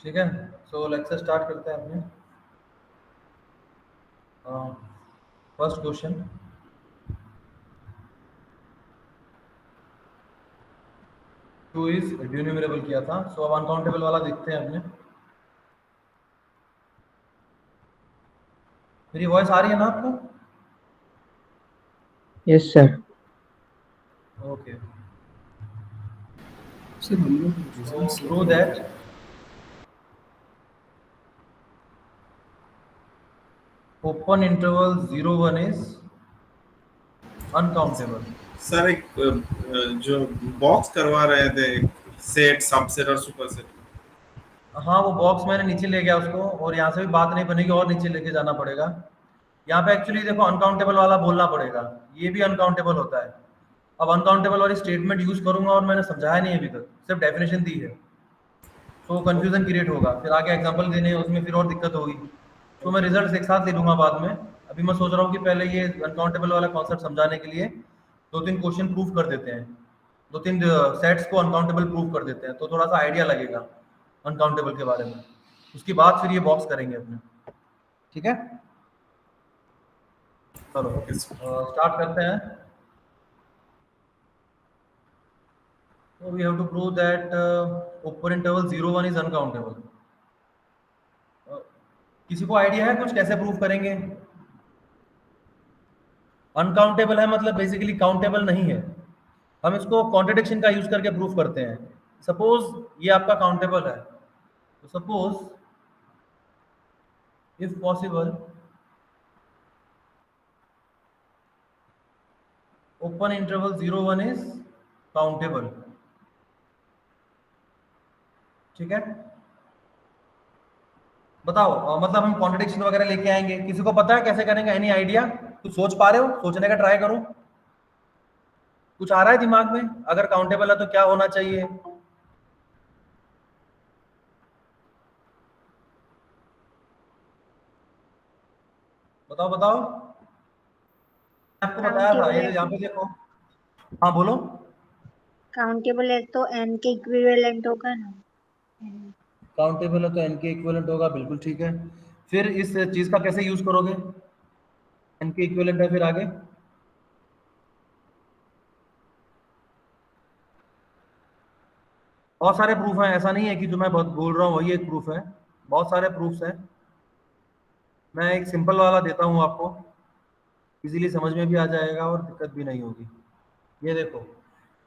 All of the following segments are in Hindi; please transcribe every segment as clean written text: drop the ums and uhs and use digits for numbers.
ठीक है, सो लेक्चर स्टार्ट करते हैं अपने। फर्स्ट क्वेश्चन, टू इज ड्यून्यूमरेबल किया था, सो अब अनकाउंटेबल वाला देखते हैं अपने। मेरी वॉइस आ रही है ना आपको? Yes sir. ओके, सर हम लोग so results prove that open interval 0 1 is uncountable. Sir एक जो बॉक्स करवा रहे थे, सेट, सबसेट और सुपरसेट। हाँ, वो बॉक्स मैंने नीचे ले गया उसको, और यहाँ से भी बात नहीं बनेगी और नीचे लेके जाना पड़ेगा। यहाँ पे एक्चुअली देखो अनकाउंटेबल वाला बोलना पड़ेगा, ये भी अनकाउंटेबल होता है। अब अनकाउंटेबल वाली स्टेटमेंट यूज करूंगा और मैंने समझाया नहीं अभी तक, सिर्फ डेफिनेशन दी है, तो कंफ्यूजन क्रिएट होगा, फिर आगे एग्जांपल देने हैं उसमें फिर और दिक्कत होगी। तो मैं रिजल्ट एक साथ ले लूंगा बाद में। अभी मैं सोच रहा हूँ कि पहले ये अनकाउंटेबल वाला कॉन्सेप्ट समझाने के लिए 2-3 क्वेश्चन प्रूव कर देते हैं, 2-3 सेट्स को अनकाउंटेबल प्रूव कर देते हैं, तो थोड़ा सा आइडिया लगेगा अनकाउंटेबल के बारे में। उसके बाद फिर ये बॉक्स करेंगे अपने, ठीक है? चलो स्टार्ट करते हैं। So we have to prove that open interval 0 1 is uncountable. किसी को आइडिया है कुछ कैसे प्रूव करेंगे? अनकाउंटेबल है मतलब बेसिकली काउंटेबल नहीं है। हम इसको कॉन्ट्रडिक्शन का यूज करके प्रूव करते हैं। सपोज ये आपका काउंटेबल है, तो suppose if possible open interval 0 1 is countable, ठीक है? बताओ मतलब हम कॉन्ट्रडिक्शन वगैरह लेके आएंगे, किसी को पता है कैसे करेंगे? Any idea? कुछ सोच पा रहे हो? सोचने का ट्राई करो, कुछ आ रहा है दिमाग में? अगर काउंटेबल है तो क्या होना चाहिए? बताओ बताओ। आपको बताया था ये, यहाँ पे देखो। हाँ बोलो। काउंटेबल है तो n के इक्विवेलेंट होगा ना। काउंटेबल है तो n के इक्विवेलेंट होगा, बिल्कुल ठीक है। फिर इस चीज का कैसे यूज करोगे? n के इक्विवेलेंट है, फिर आगे बहुत सारे प्रूफ हैं, ऐसा नहीं है कि जो मैं बहुत बोल रहा हूँ वही एक प्रूफ है, बहुत सारे प्रूफ्स हैं। मैं एक सिंपल वाला देता हूँ आपको, इजीली समझ में भी आ जाएगा और दिक्कत भी नहीं होगी। ये देखो,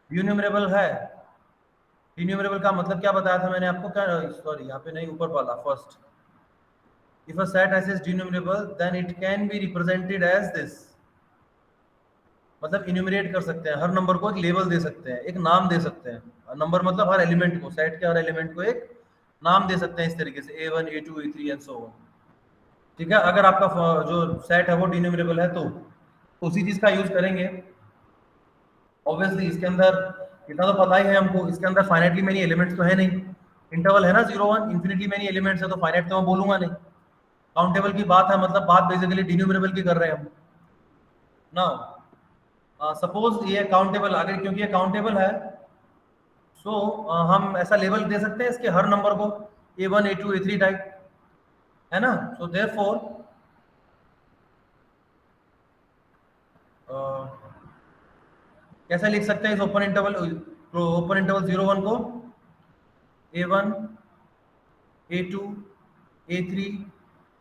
ड्यून्यूमरेबल है। ड्यून्यूमरेबल का मतलब क्या बताया था मैंने आपको? क्या, सॉरी यहाँ पे नहीं, ऊपर वाला first. If a set S is enumerable then it can be represented as this, मतलब इन्यूमरेट कर सकते हैं, हर नंबर को एक लेबल दे सकते हैं, एक नाम दे सकते हैं। नंबर मतलब हर एलिमेंट को, सेट के हर एलिमेंट को एक नाम दे सकते हैं इस तरीके से, A1 A2 A3 and so on, ठीक है? अगर आपका जो सेट है वो डिन्यूमरेबल है तो उसी चीज का यूज करेंगे। ऑब्वियसली इसके अंदर इतना तो पता ही है हमको, इसके अंदर फाइनाइटली मेनी एलिमेंट्स तो है नहीं। इंटरवल है ना 0 1, इन्फिनिटली मेनी एलिमेंट्स है, तो फाइनाइट तो मैं बोलूंगा नहीं। काउंटेबल की बात है, मतलब बात बेसिकली डिन्यूमरेबल की कर रहे हैं हम ना। सपोज ये काउंटेबल, अगर क्योंकि ये काउंटेबल है सो हम ऐसा लेबल दे सकते हैं इसके हर नंबर को, A1 A2 A3 टाइप, है ना? सो देयरफॉर कैसे लिख सकते हैं इस ओपन इंटरवल 0 1 को? A1 A2 A3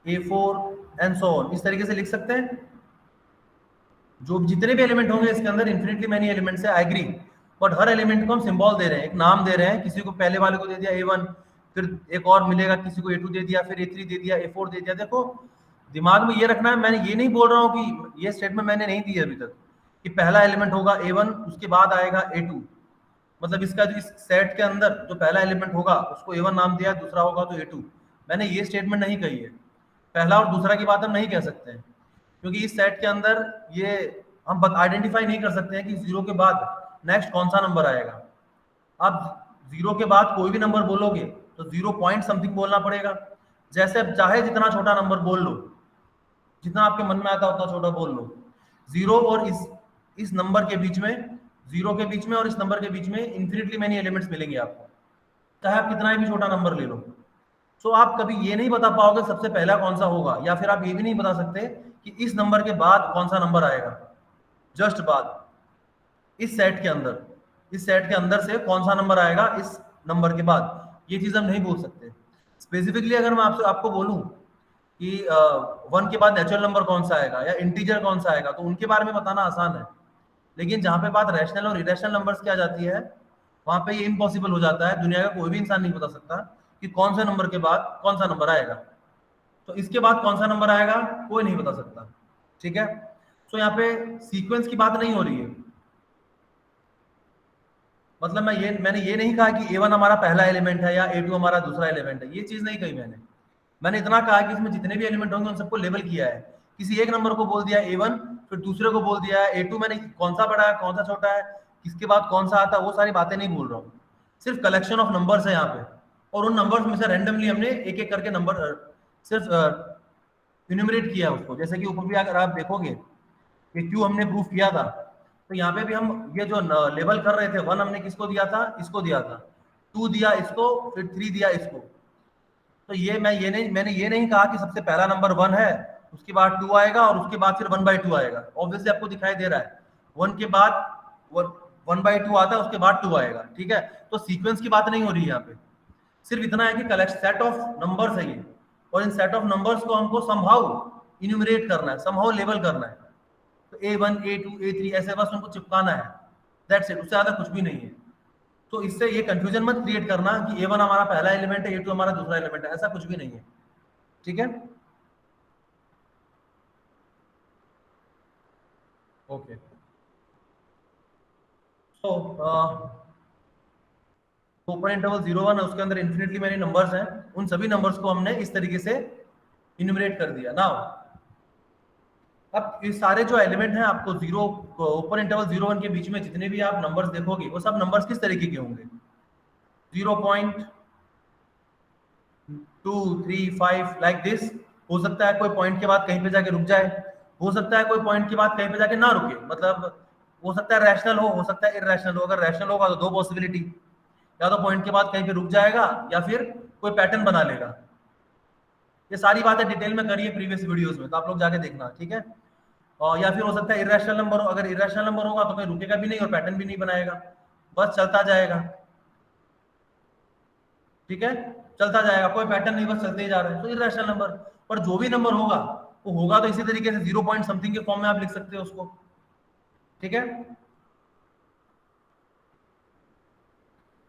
A4 and so on, इस तरीके से लिख सकते हैं। जो जितने भी एलिमेंट होंगे इसके अंदर, इन्फिनिटली मेनी एलिमेंट्स है, आई एग्री, बट हर एलिमेंट को हम सिंबल दे रहे हैं, एक नाम दे रहे हैं। किसी को पहले वाले को दे दिया A1, फिर एक और मिलेगा, किसी को A2 दे दिया, फिर A3 दे दिया, A4 दे दिया। देखो दिमाग में ये रखना है, मैंने ये नहीं बोल रहा हूँ कि ये स्टेटमेंट मैंने नहीं दी है अभी तक कि पहला एलिमेंट होगा A1 उसके बाद आएगा A2, मतलब इसका जो इस सेट के अंदर जो पहला एलिमेंट होगा उसको A1 नाम दिया, दूसरा होगा तो A2। मैंने ये स्टेटमेंट नहीं कही है, पहला और दूसरा की बात हम नहीं कह सकते हैं, क्योंकि इस सेट के अंदर ये हम आइडेंटिफाई नहीं कर सकते हैं कि 0 के बाद नेक्स्ट कौन सा नंबर आएगा। आप 0 के बाद कोई भी नंबर बोलोगे तो 0 पॉइंट समथिंग बोलना पड़ेगा, जैसे अब चाहे जितना छोटा नंबर बोल लो, जितना आपके मन में आता उतना छोटा बोल लो। 0 और इस नंबर के बीच में, 0 के बीच में और इस नंबर के बीच में इन्फिनिटली मेनी एलिमेंट्स मिलेंगे आपको, चाहे आप कितना भी छोटा नंबर ले लो। सो आप कभी ये नहीं बता पाओगे सबसे पहला कौन सा होगा, या फिर आप ये भी नहीं बता सकते कि इस नंबर के बाद कौन सा नंबर आएगा, जस्ट बाद इस सेट के अंदर, इस सेट के अंदर से कौन सा नंबर आएगा इस नंबर के बाद, ये चीज हम नहीं बोल सकते। स्पेसिफिकली अगर मैं आपसे आपको बोलूं कि 1 के बाद नेचुरल नंबर कौन सा आएगा या इंटीजर कौन सा आएगा, तो उनके बारे में बताना आसान है, लेकिन जहां पे बात रैशनल और इरेशनल नंबर्स की आ जाती है वहां पे ये इम्पॉसिबल हो जाता है। दुनिया का कोई भी इंसान नहीं बता सकता कि कौन सा नंबर के बाद कौन सा नंबर आएगा, तो इसके बाद कौन सा नंबर आएगा कोई नहीं बता सकता, ठीक है। तो यहाँ पे सीक्वेंस की बात नहीं हो रही है, मतलब मैंने ये नहीं कहा कि A1 हमारा पहला एलिमेंट है या A2 हमारा दूसरा एलिमेंट है, ये चीज नहीं कही मैंने इतना कहा कि इसमें जितने भी एलिमेंट होंगे उन सबको लेबल किया है। किसी एक नंबर को बोल दिया A1, फिर दूसरे को बोल दिया है A2, मैंने कौन सा बड़ा है कौन सा छोटा है किसके बाद कौन सा आता है वो सारी बातें नहीं बोल रहा हूँ, सिर्फ कलेक्शन ऑफ नंबर्स है यहाँ पे, और उन नंबर्स में से रैंडमली हमने एक एक करके नंबर सिर्फ इन्यूमरेट किया है उसको। जैसे कि ऊपर भी अगर आप देखोगे कि क्यों हमने प्रूफ किया था, तो यहाँ पे भी हम ये जो लेबल कर रहे थे, 1 हमने किसको दिया था, इसको दिया था, 2 दिया इसको, फिर 3 दिया इसको। तो मैंने ये नहीं कहा कि सबसे पहला नंबर 1 है, उसके बाद 2 आएगा और उसके बाद फिर 1/2 आएगा। ऑब्वियसली आपको दिखाई दे रहा है 1 के बाद 1/2 आता है, उसके बाद 2 आएगा, ठीक है। तो सीक्वेंस की बात नहीं हो रही है यहाँ पे, सिर्फ इतना है कि कलेक्ट सेट ऑफ नंबर्स है ये, और इन सेट ऑफ नंबर्स को हमको समहाउ इन्यूमरेट करना है, समहाउ लेबल करना है। तो A1 A2 A3 ऐसे बस उनको चिपकाना है, दैट्स इट, उससे ज्यादा कुछ भी नहीं है। तो इससे ये कंफ्यूजन मत क्रिएट करना कि A1 हमारा पहला एलिमेंट है, A2 हमारा दूसरा एलिमेंट है, ऐसा कुछ भी नहीं है, ठीक है। ओके, सो ओपन इंटरवल 0-1 है, उसके अंदर इन्फिनिटली मेनी नंबर्स हैं, उन सभी नंबर्स को हमने इस तरीके से इन्यूमरेट कर दिया। नाउ अब ये सारे जो एलिमेंट हैं आपको ओपन इंटरवल 0-1 के बीच में जितने भी आप नंबर्स देखोगे वो सब नंबर्स किस तरीके के होंगे, 0.2 3 5 लाइक दिस। हो सकता है कोई पॉइंट के बाद कहीं पे जाके रुक जाए, हो सकता है कोई पॉइंट के बाद कहीं पे जाके ना रुके, मतलब हो सकता है रैशनल हो सकता है इरैशनल हो। अगर रैशनल होगा तो दो पॉसिबिलिटी, या तो पॉइंट के बाद कहीं पे रुक जाएगा या फिर कोई पैटर्न बना लेगा। ये सारी बातें डिटेल में करिए प्रीवियस वीडियोस में, तो आप लोग जाके देखना, ठीक है। और या फिर हो सकता है इरैशनल नंबर हो, अगर इरैशनल नंबर होगा तो कहीं रुकेगा भी नहीं और पैटर्न भी नहीं बनाएगा, बस चलता जाएगा, ठीक है, चलता जाएगा, कोई पैटर्न नहीं, बस चलते ही जा रहे हैं, तो इरैशनल नंबर। पर जो भी नंबर होगा वो होगा तो इसी तरीके से 0 पॉइंट समथिंग के फॉर्म में आप लिख सकते हो उसको, ठीक है।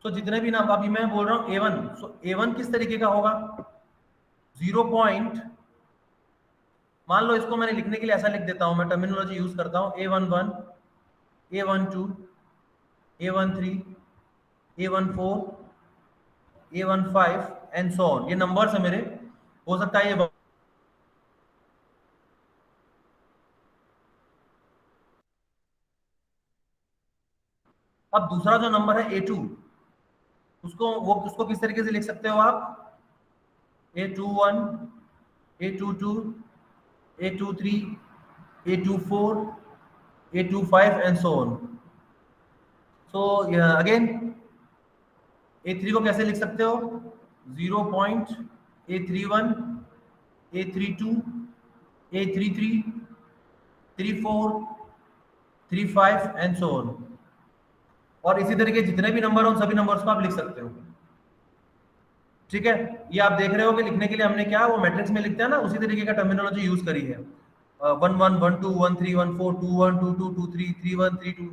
तो जितने भी नाम अभी मैं बोल रहा हूँ A1, सो A1 किस तरीके का होगा, 0 पॉइंट, मान लो इसको मैंने लिखने के लिए ऐसा लिख देता हूं, मैं टर्मिनोलॉजी यूज करता हूं, A11 A12 A13 A14 A15 and so on, ये नंबर्स है मेरे। हो सकता है ये अब दूसरा जो नंबर है A2, उसको किस तरीके से लिख सकते हो आप, A21 A22 A23 A24 A25 and so on. So again A3 को कैसे लिख सकते हो, 0 point A31 A32 A33 34 35 and so on. और इसी तरीके जितने भी नंबर हो उन सभी नंबर्स को आप लिख सकते हो, ठीक है। ये आप देख रहे हो कि लिखने के लिए हमने क्या वो मैट्रिक्स में लिखते हैं ना, उसी तरीके का टर्मिनोलॉजी यूज करी है, 1 1 1 2 1 3 1 4 2 1 2 2 2 3 3 1 3 2,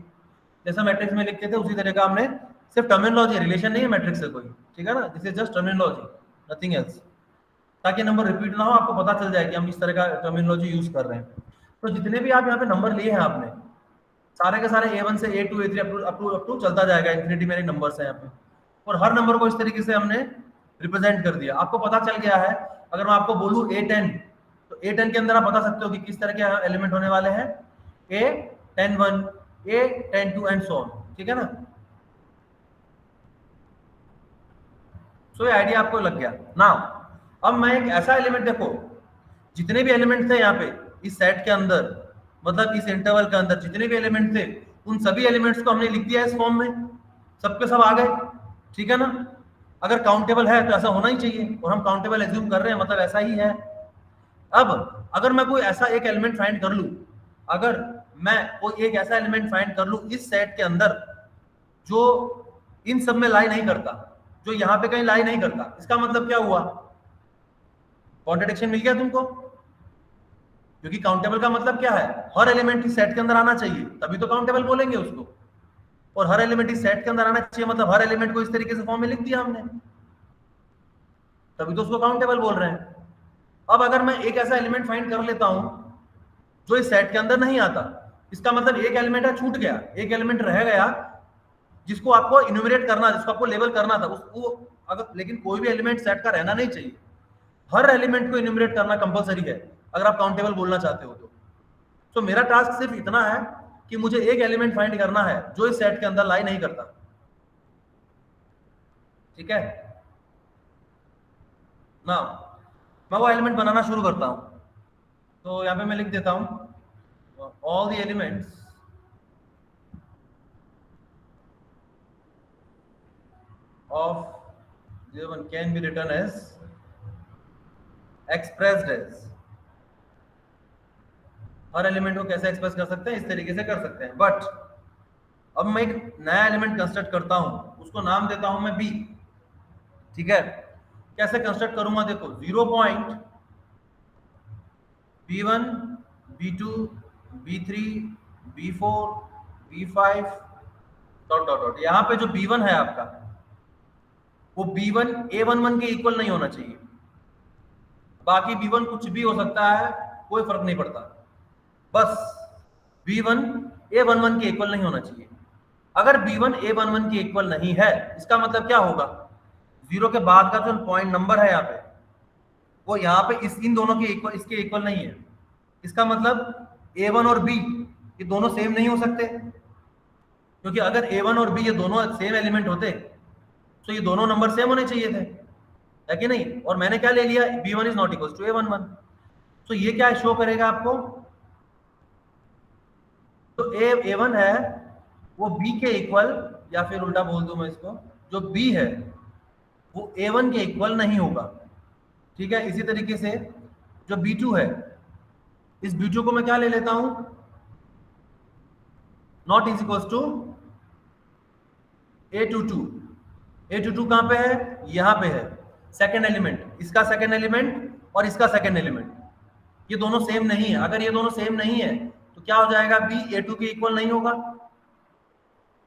जैसा मैट्रिक्स में लिखते थे उसी तरह का हमने, सिर्फ टर्मिनोलॉजी, रिलेशन नहीं है मैट्रिक्स से कोई, ठीक है ना, this is just terminology, nothing else, ताकि नंबर रिपीट ना हो, आपको पता चल जाए कि हम इस तरह का टर्मिनोलॉजी यूज कर रहे हैं। तो जितने भी आप यहाँ पे नंबर लिए हैं आपने, सारे के सारे A1 से A2 A3 अप टू चलता जाएगा, इन्फिनिटी मेरे नंबर्स हैं यहाँ पे, और हर नंबर को इस तरीके से हमने रिप्रेजेंट कर दिया। आपको पता चल गया है, अगर मैं आपको बोलूं A10, तो A10 के अंदर आप बता सकते हो कि किस तरह के एलिमेंट होने वाले हैं, A10-1 A10-2 and so on, ठीक है ना। सो ये आइडिया आपको लग गया ना। अब मैं एक ऐसा एलिमेंट, देखो जितने भी एलिमेंट थे यहाँ पे इस सेट के अंदर, मतलब इस इंटरवल के अंदर जितने भी एलिमेंट थे उन सभी एलिमेंट्स को हमने लिख दिया इस फॉर्म में, सबके सब आ गए, ठीक है ना। अगर काउंटेबल है तो ऐसा होना ही चाहिए, और हम काउंटेबल एज्यूम कर रहे हैं, मतलब ऐसा ही है। अब अगर मैं कोई ऐसा एक एलिमेंट फाइंड कर लूं, अगर मैं कोई एक ऐसा एलिमेंट फाइंड कर लूं इस सेट के अंदर जो इन सब में लाई नहीं करता, जो यहाँ पे कहीं लाई नहीं करता, इसका मतलब क्या हुआ? कॉन्ट्रडिक्शन मिल गया तुमको? क्योंकि काउंटेबल का मतलब क्या है? हर एलिमेंट इस सेट के अंदर आना चाहिए, तभी तो काउंटेबल बोलेंगे उसको। और हर एलिमेंट इस सेट के अंदर आना चाहिए, मतलब हर एलिमेंट को इस तरीके से फॉर्म में लिख दिया हमने, तभी तो उसको काउंटेबल बोल रहे हैं। अब अगर मैं एक ऐसा एलिमेंट फाइंड कर लेता हूं जो इस सेट के अंदर नहीं आता, इसका मतलब एक एलिमेंट है छूट गया, एक एलिमेंट रह गया जिसको आपको इन्यूमरेट करना, जिसको आपको लेबल करना था उसको। अगर लेकिन कोई भी एलिमेंट सेट का रहना नहीं चाहिए, हर एलिमेंट को इन्यूमरेट करना कंपलसरी है अगर आप काउंटेबल बोलना चाहते हो तो मेरा टास्क सिर्फ इतना है कि मुझे एक एलिमेंट फाइंड करना है जो इस सेट के अंदर लाई नहीं करता। ठीक है ना? मैं वो एलिमेंट बनाना शुरू करता हूं। तो यहां पे मैं लिख देता हूं all the elements of given can be written as expressed as। Her element को कैसे एक्सप्रेस कर सकते हैं? इस तरीके से कर सकते हैं। बट अब मैं एक नया एलिमेंट कंस्ट्रक्ट करता हूं, उसको नाम देता हूं मैं बी। ठीक है, कैसे कंस्ट्रक्ट करूंगा? देखो 0 point b1 b2 b3 b4 b5 dot dot dot. यहां पे जो b1 है आपका, वो b1 a11 के इक्वल नहीं होना चाहिए। बाकी b1 कुछ भी हो सकता है, कोई फर्क नहीं पड़ता, बस b1 a11 के इक्वल नहीं होना चाहिए। अगर b1 a11 के इक्वल नहीं है, इसका मतलब क्या होगा? 0 के बाद का जो पॉइंट नंबर है यहाँ पे, वो यहाँ पे इन दोनों के इक्वल, इसके इक्वल नहीं है। इसका मतलब a1 और b ये दोनों सेम नहीं हो सकते, क्योंकि अगर a1 और b ये दोनों सेम एलिमेंट होते तो ये दोनों नंबर सेम होने चाहिए थे, है कि नहीं? और मैंने क्या ले लिया? b1 is not equal to a11। तो ये क्या शो करेगा आपको? तो a1 है वो b के इक्वल, या फिर उल्टा बोल दूं मैं इसको, जो b है वो a1 के इक्वल नहीं होगा। ठीक है, इसी तरीके से जो b2 है, इस b2 को मैं क्या ले लेता हूं? Not is equal to a22। a22 कहां पे है? यहां पे है, सेकेंड एलिमेंट, इसका सेकेंड एलिमेंट और इसका सेकेंड एलिमेंट, ये दोनों सेम नहीं है। अगर ये दोनों सेम नहीं है तो क्या हो जाएगा? b a2 के इक्वल नहीं होगा,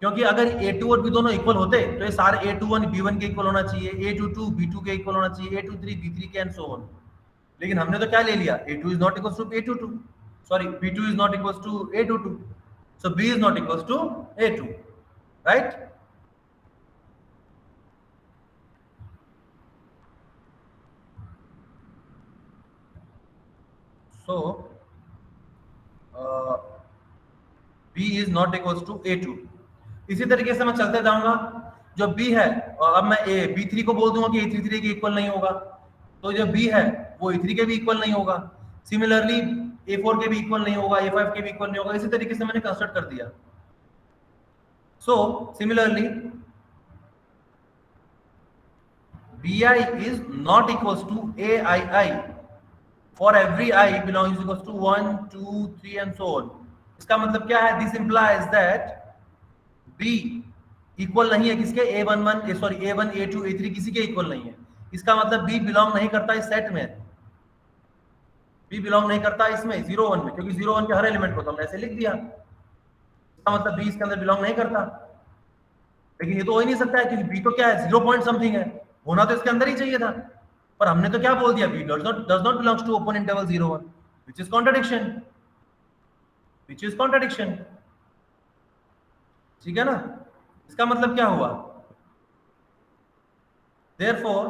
क्योंकि अगर a2 और b दोनों इक्वल होते तो ये सारे a21 b1 के इक्वल होना चाहिए, a22 b2 के इक्वल होना चाहिए, a23 b3 के एंड सो ऑन। लेकिन हमने तो क्या ले लिया? a2 is not equal to a22, sorry b2 is not equal to a22, so b is not equal to a2, right? So b is not equal to a2। इसी तरीके से मैं चलते जाऊंगा, जो b है, और अब मैं b3 को बोल दूंगा कि a33 के इक्वल नहीं होगा, तो जो b है वो a3 के भी इक्वल नहीं होगा। सिमिलरली a4 के भी इक्वल नहीं होगा, a5 के भी इक्वल नहीं होगा। इसी तरीके से मैंने कंस्ट्रक्ट कर दिया। So similarly bi is not equals to aii for every I belongs equals to 1 2 3 and so on। इसका मतलब क्या है? This implies that b equal नहीं है किसके? a11 sorry a1 a2 a3 किसी के इक्वल नहीं है। इसका मतलब b बिलोंग नहीं करता इस सेट में, b बिलोंग नहीं करता इसमें 0 1 में, क्योंकि 0 1 के हर एलिमेंट को तो हमने ऐसे लिख दिया। इसका मतलब b इसके अंदर बिलोंग नहीं करता। लेकिन ये तो हो ही नहीं सकता है, क्योंकि b तो क्या है? 0 पॉइंट समथिंग है, होना तो इसके अंदर ही चाहिए था। पर हमने तो क्या बोल दिया? b does not belongs to open interval 0 1, which is contradiction, which is contradiction। ठीक है ना? इसका मतलब क्या हुआ? therefore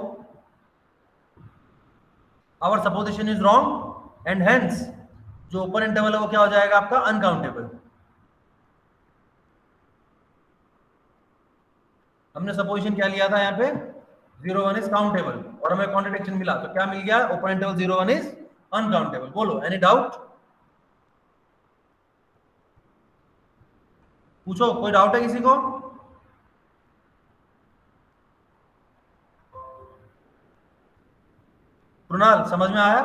our supposition is wrong and hence जो ओपन इंटरवल है वो क्या हो जाएगा आपका? अनकाउंटेबल। हमने सपोजिशन क्या लिया था यहाँ पे? 0 1 इज काउंटेबल, और हमें कॉन्ट्रडिक्शन मिला, तो क्या मिल गया? Open interval 0 1 is uncountable. बोलो, एनी डाउट? पूछो, कोई डाउट है किसी को? कृणाल समझ में आया?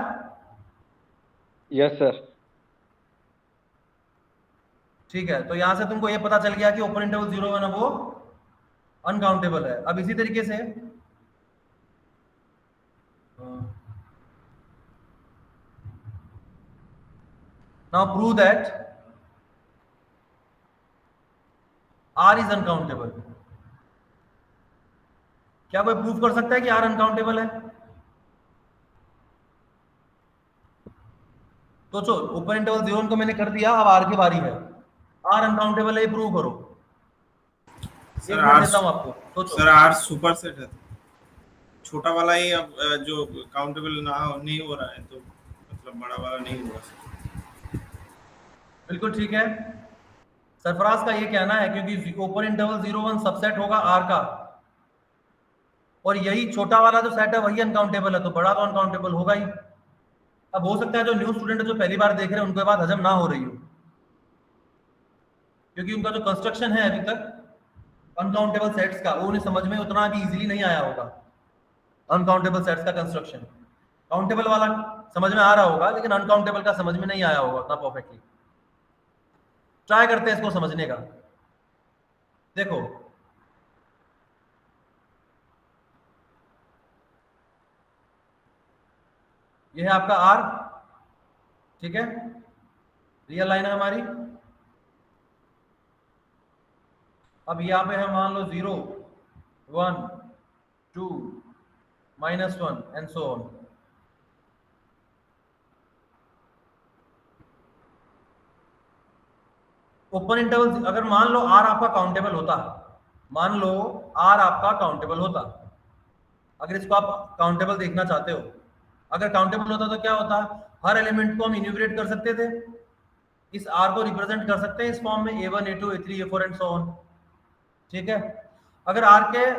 Yes sir. ठीक है, तो यहां से तुमको ये पता चल गया कि ओपन इंटरवल 0 1 है वो अनकाउंटेबल है। अब इसी तरीके से now prove that R is uncountable. क्या कोई प्रूव कर सकता है कि R अनकाउंटेबल है? तो चलो ओपन इंटरवल 0 को मैंने कर दिया, अब R की बारी है। R अनकाउंटेबल है, ये प्रूव करो। सर एक मिनट आर देता हूं आपको, सोचो। सर आर सुपर सेट है, छोटा वाला ही अब जो काउंटेबल नहीं हो रहा है, तो मतलब बड़ा वाला नहीं होगा। बिल्कुल ठीक है, सरफराज का ये कहना है क्योंकि ओपन इंटरवल 0 1 सबसेट होगा R का, और यही छोटा वाला जो सेट है वही अनकाउंटेबल है, तो बड़ा तो अनकाउंटेबल होगा ही। अब हो सकता है जो न्यू स्टूडेंट जो पहली बार देख रहे हैं उनको ये बात हजम ना हो रही हो, क्योंकि उनका जो कंस्ट्रक्शन है अभी तक अनकाउंटेबल सेट्स का, वो उन्हें समझ में उतना भी इजीली नहीं आया होगा। अनकाउंटेबल सेट्स का कंस्ट्रक्शन, काउंटेबल वाला समझ में आ रहा होगा, लेकिन अनकाउंटेबल का समझ में नहीं आया होगा उतना परफेक्टली। ट्राई करते हैं इसको समझने का। देखो ये है आपका R, ठीक है, रियल लाइन है हमारी। अब यहाँ पे हम मान लो 0 1 2 -1 and so on. Open interval अगर मान लो R आपका काउंटेबल होता, मान लो R आपका काउंटेबल होता, अगर इसको आप काउंटेबल देखना चाहते हो, अगर काउंटेबल होता तो क्या होता, हर एलिमेंट को हम इन्यूमरेट कर सकते थे, इस R को रिप्रेजेंट कर सकते हैं इस फॉर्म में A1 A2 A3 A4 and so on. ठीक है, अगर R के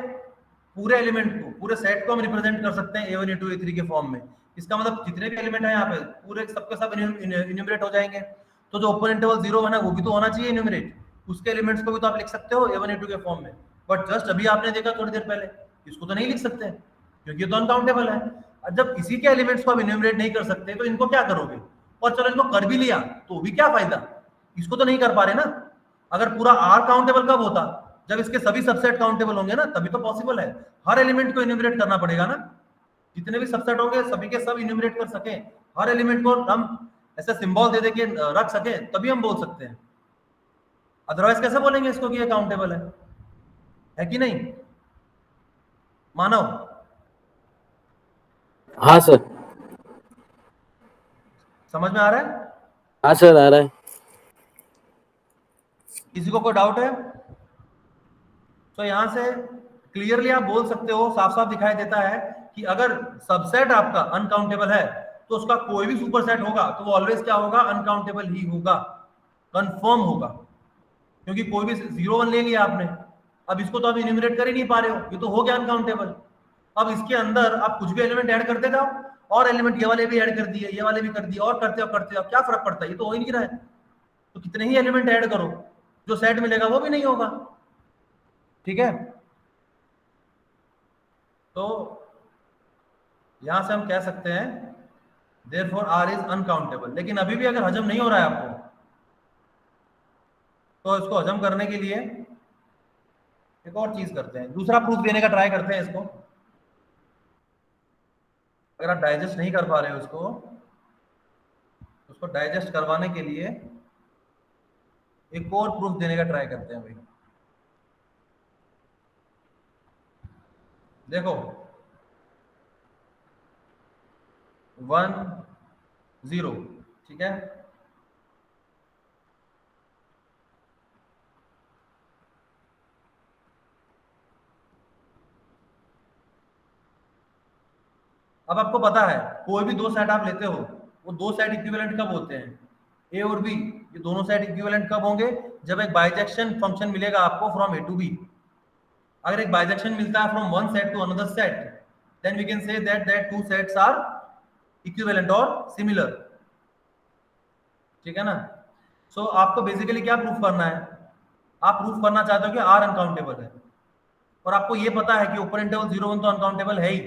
पूरे एलिमेंट को, पूरे सेट को हम रिप्रेजेंट कर सकते हैं A1 A2 A3 के फॉर्म में, इसका मतलब जितने भी एलिमेंट है यहाँ पे पूरे सबके सब इन्यूमरेट हो जाएंगे। तो जो ओपन इंटरवल 0 1 है वो भी तो होना चाहिए इन्यूमरेट, उसके एलिमेंट्स को भी तो आप लिख सकते हो A1 A2 के फॉर्म में, बट जस्ट अभी आपने देखा थोड़ी देर पहले, इसको तो नहीं लिख सकते क्योंकि ये तो अनकाउंटेबल है। जब इसी के एलिमेंट्स को आप इन्यूमरेट नहीं कर सकते तो इनको क्या करोगे, और चलो इनको कर भी लिया तो भी क्या फायदा, इसको तो नहीं कर पा रहे ना। अगर पूरा R काउंटेबल कब होता, जब इसके सभी सबसेट काउंटेबल होंगे ना, तभी तो पॉसिबल है। हर एलिमेंट को इन्यूमरेट करना पड़ेगा ना, जितने भी सबसेट होंगे सभी के सब इन्यूमरेट कर सके, हर एलिमेंट को हम ऐसा सिंबल दे दे के रख सके, तभी हम बोल सकते हैं। अदरवाइज कैसे बोलेंगे इसको कि ये काउंटेबल है कि नहीं मानव? हाँ सर। समझ में आ रहा है? हाँ सर आ रहा है। किसी को कोई डाउट है तो यहां से क्लियरली आप बोल सकते हो, साफ साफ दिखाई देता है कि अगर सबसेट आपका अनकाउंटेबल है तो उसका कोई भी सुपरसेट होगा तो वो ऑलवेज क्या होगा, अनकाउंटेबल ही होगा, कंफर्म होगा, क्योंकि कोई भी 0 1 ले लिया आपने, अब इसको तो आप इन्यूमरेट कर ही नहीं पा रहे हो, ये तो हो गया अनकाउंटेबल। अब इसके अंदर आप कुछ भी एलिमेंट ऐड करते जाओ, और एलिमेंट ये वाले भी ऐड कर दिए, ये वाले भी कर दिए, और करते हो क्या फर्क पड़ता है, ये तो हो ही नहीं रहा है। तो कितने ही एलिमेंट ऐड करो, जो सेट मिलेगा वो भी नहीं होगा। ठीक है, तो यहां से हम कह सकते हैं therefore R इज अनकाउंटेबल। लेकिन अभी भी अगर हजम नहीं हो रहा है आपको, तो इसको हजम करने के लिए एक और चीज करते हैं, दूसरा प्रूफ देने का ट्राई करते हैं इसको। अगर आप डाइजेस्ट नहीं कर पा रहे हो उसको डाइजेस्ट करवाने के लिए एक और प्रूफ देने का ट्राई करते हैं भाई। देखो 1 0, ठीक है, अब आपको पता है कोई भी दो सेट आप लेते हो, वो दो सेट इक्विवेलेंट कब होते हैं, ए और बी, ये दोनों सेट इक्विवेलेंट कब होंगे, जब एक बाइजेक्शन फंक्शन मिलेगा आपको फ्रॉम ए टू बी। अगर एक बाइजेक्शन मिलता है from one set to another set, then we can say that two sets are equivalent और सिमिलर। ठीक है ना? सो आपको बेसिकली क्या प्रूफ करना है, आप प्रूफ करना चाहते हो कि आर अनकाउंटेबल है, और आपको ये पता है कि ओपन इंटरवल 0 1 तो अनकाउंटेबल है ही,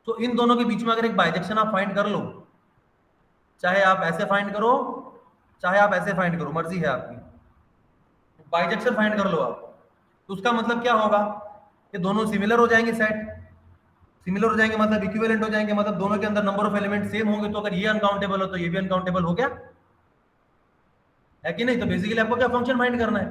तो इन दोनों के बीच में अगर एक बाइजेक्शन आप फाइंड कर लो, चाहे आप ऐसे फाइंड करो चाहे आप ऐसे फाइंड करो, मर्जी है आपकी, बाइजेक्शन फाइंड कर लो आप, तो उसका मतलब क्या होगा, ये दोनों सिमिलर हो जाएंगे, सेट सिमिलर हो जाएंगे मतलब इक्विवेलेंट हो जाएंगे, मतलब दोनों के अंदर नंबर ऑफ एलिमेंट सेम होंगे, तो अगर ये अनकाउंटेबल हो तो ये भी अनकाउंटेबल हो गया, है कि नहीं। तो बेसिकली आपको क्या फंक्शन फाइंड करना है।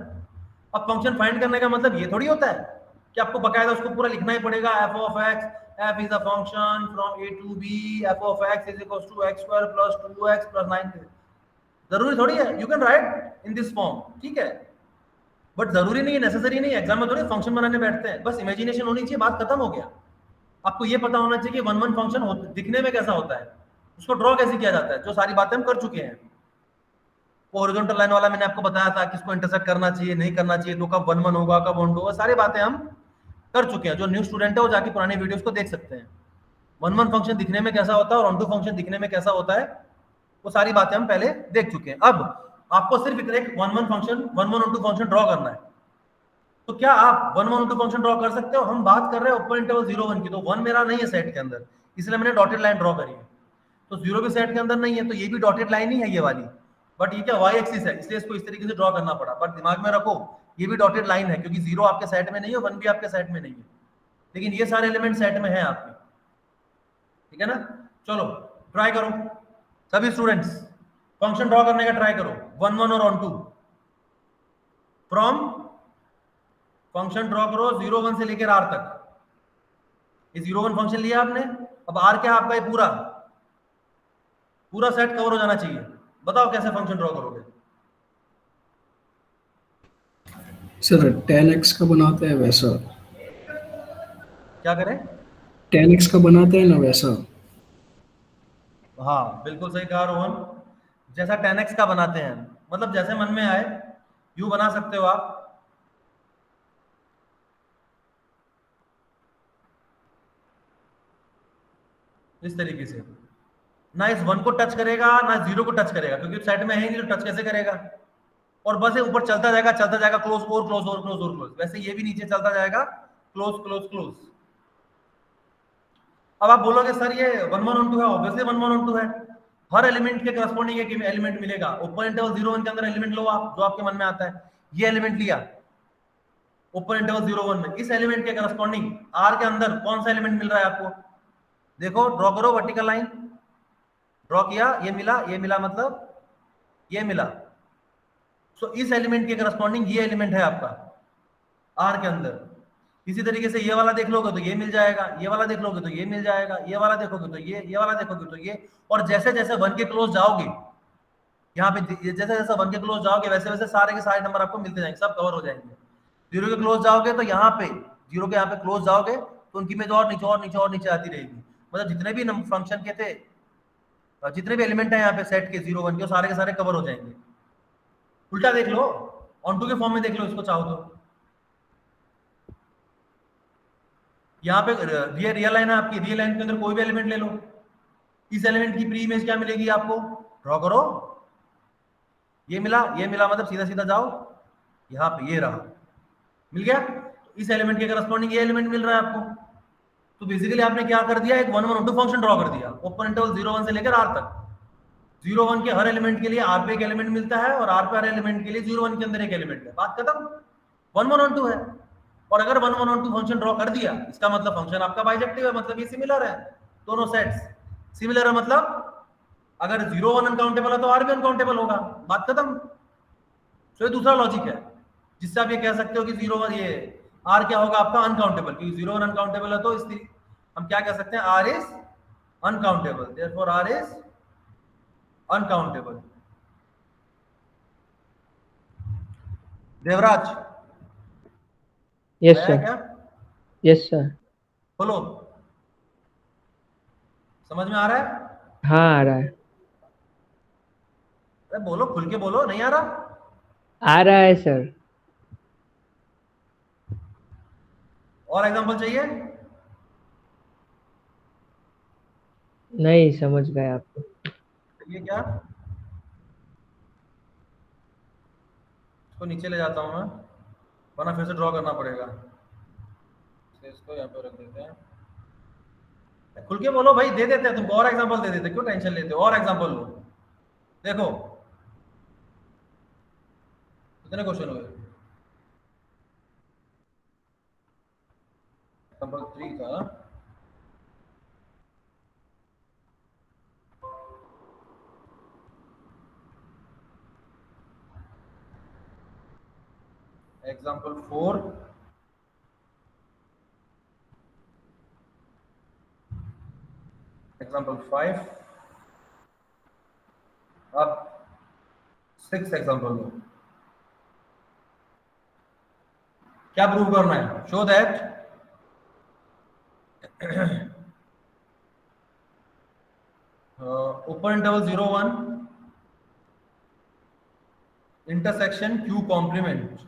अब फंक्शन फाइंड करने का मतलब ये थोड़ी होता है कि आपको बकायदा उसको पूरा लिखना ही पड़ेगा, f of x, f is a function from A to B, f of x is equals to x square plus 2x plus 9। जरूरी थोड़ी है, you can write in this form, ठीक है, बट जरूरी नहीं है, नेसेसरी नहीं है, एग्जाम में थोड़ी फंक्शन बनाने बैठते हैं, बस इमेजिनेशन होनी चाहिए, बात खत्म हो गया। आपको ये पता होना चाहिए कि वन वन फंक्शन दिखने में कैसा होता है, उसको ड्रॉ कैसे किया जाता है, जो सारी बातें हम कर चुके हैं। हॉरिजॉन्टल लाइन वाला मैंने आपको बताया था, किसको इंटरसेक्ट करना चाहिए नहीं करना चाहिए, तो कब वन वन होगा कब वन टू होगा, सारी बातें हम कर चुके हैं। जो न्यू स्टूडेंट है वो जाके पुराने वीडियोस को देख सकते हैं। वन वन फंक्शन दिखने में कैसा होता है और ऑन टू फंक्शन दिखने में कैसा होता है, वो सारी बातें हम पहले देख चुके हैं। अब आपको सिर्फ एक one one function, one one onto function draw करना है। तो क्या आप one one onto function draw कर सकते हो? हम बात कर रहे हैं ओपन इंटरवल 0 1 की, तो 1 मेरा नहीं है सेट के अंदर, इसलिए मैंने डॉटेड लाइन ड्रॉ करी है। तो 0 भी सेट के अंदर नहीं है, तो ये भी डॉटेड लाइन ही है ये वाली, बट ये क्या वाई एक्सिस है, इसलिए इसको इस तरीके से ड्रॉ करना पड़ा। पर दिमाग में रखो ये भी डॉटेड लाइन है, क्योंकि 0 आपके सेट में नहीं है, 1 भी आपके सेट में नहीं है, लेकिन ये सारे एलिमेंट सेट में है आपके, ठीक है ना। चलो ट्राई करो सभी स्टूडेंट्स, फंक्शन ड्रॉ करने का ट्राई करो, 1 1 और onto. From function draw करो 0 1 से लेकर r तक। ये 0 1 फंक्शन लिया आपने, अब r क्या आपका ये पूरा सेट कवर हो जाना चाहिए। बताओ कैसे फंक्शन ड्रॉ करोगे? सर 10x का बनाते हैं वैसा, क्या करें? 10x का बनाते हैं ना वैसा। हाँ बिल्कुल सही कहा रोहन, जैसा 10x का बनाते हैं, मतलब जैसे मन में आए यूं बना सकते हो आप। इस तरीके से ना इस 1 को टच करेगा ना 0 को टच करेगा, क्योंकि सेट में है ही नहीं, तो टच कैसे करेगा। और बस ये ऊपर चलता जाएगा क्लोज और क्लोज और क्लोज और क्लोज, वैसे ये भी नीचे चलता जाएगा क्लोज क्लोज क्लोज। अब आप बोलोगे सर ये 1 1 ऑन टू है, ऑब्वियसली 1 1 ऑन टू है, हर एलिमेंट के करस्पॉन्डिंग एक एलिमेंट मिलेगा। ओपन इंटरवल 0 1 के अंदर एलिमेंट लो आप, जो आपके मन में आता है, ये एलिमेंट लिया ओपन इंटरवल 0 1 में, इस एलिमेंट के करस्पॉन्डिंग आर के अंदर कौन सा एलिमेंट मिल रहा है आपको, देखो ड्रॉ करो, वर्टिकल लाइन ड्रॉ किया, ये मिला मतलब ये मिला। सो इस एलिमेंट के करस्पॉन्डिंग ये एलिमेंट है आपका आर के अंदर। इसी तरीके से ये वाला देख लोगे तो ये मिल जाएगा, ये वाला देख लोगे तो ये मिल जाएगा, ये वाला देखोगे तो ये वाला देखोगे तो ये। और जैसे जैसे 1 के क्लोज जाओगे, यहाँ पे जैसे जैसे 1 के क्लोज जाओगे वैसे वैसे सारे के सारे नंबर आपको मिलते जाएंगे, सब कवर हो जाएंगे। 0 के क्लोज जाओगे तो यहाँ पे 0 के यहाँ पे क्लोज जाओगे तो उनकी इमेज और नीचे और नीचे और नीचे आती रहेगी, मतलब जितने भी फंक्शन के थे, जितने भी एलिमेंट है यहाँ पे सेट के 0 1 के, सारे सारे कवर हो जाएंगे। उल्टा देख लो, ऑन टू के फॉर्म में देख लो इसको चाहो तो। यहाँ पे रियल लाइन है आपकी, रियल लाइन के अंदर कोई भी एलिमेंट ले लो, इस एलिमेंट की प्री इमेज क्या मिलेगी आपको, ड्रॉ करो, ये मिला मतलब सीधा सीधा जाओ यहाँ पे, ये रहा मिल गया। तो इस एलिमेंट के करस्पॉन्डिंग ये एलिमेंट मिल रहा है आपको। तो बेसिकली आपने क्या कर दिया, एक 1 1 2 फंक्शन ड्रॉ कर दिया ओपन इंटरवल 0 1 से लेकर r तक। 0 1 के हर एलिमेंट के लिए r पे एक एलिमेंट मिलता है और r पे हर एलिमेंट के लिए 0 1 के अंदर एक एलिमेंट है, बात खत्म। 1 1 2 है, और अगर 1 1 2 फंक्शन ड्रॉ कर दिया, इसका मतलब फंक्शन आपका बाइजेक्टिव है, मतलब ये सिमिलर है, दोनों सेट्स सिमिलर है, मतलब अगर 0 1 अनकाउंटेबल है तो r भी अनकाउंटेबल होगा, बात खत्म। तो ये दूसरा लॉजिक है जिससे आप ये कह सकते हो कि 0 1 ये r क्या होगा आपका अनकाउंटेबल, क्योंकि 0 1 अनकाउंटेबल है तो इस हम क्या कह सकते हैं, r is uncountable, therefore r is uncountable. Devraj yes आया सर, क्या? यस सर, बोलो, समझ में आ रहा है? हाँ आ रहा है, अरे बोलो, खुल के बोलो, नहीं आ रहा? आ रहा है सर। और एग्जांपल चाहिए? नहीं समझ गए आपको। ये क्या, इसको नीचे ले जाता हूं मैं, वरना फिर से ड्रॉ करना पड़ेगा। इसको यहाँ पे रख देते हैं, खुल के बोलो भाई, दे देते हैं तुमको और एग्जांपल दे देते, क्यों टेंशन लेते हो? और एग्जांपल लो। देखो कितने क्वेश्चन हुए? एग्जांपल 3 था। एग्जांपल 4, एग्जांपल 5, अब 6 एग्जांपल लो। क्या प्रूव करना है? Show that open interval 0 1 intersection q complement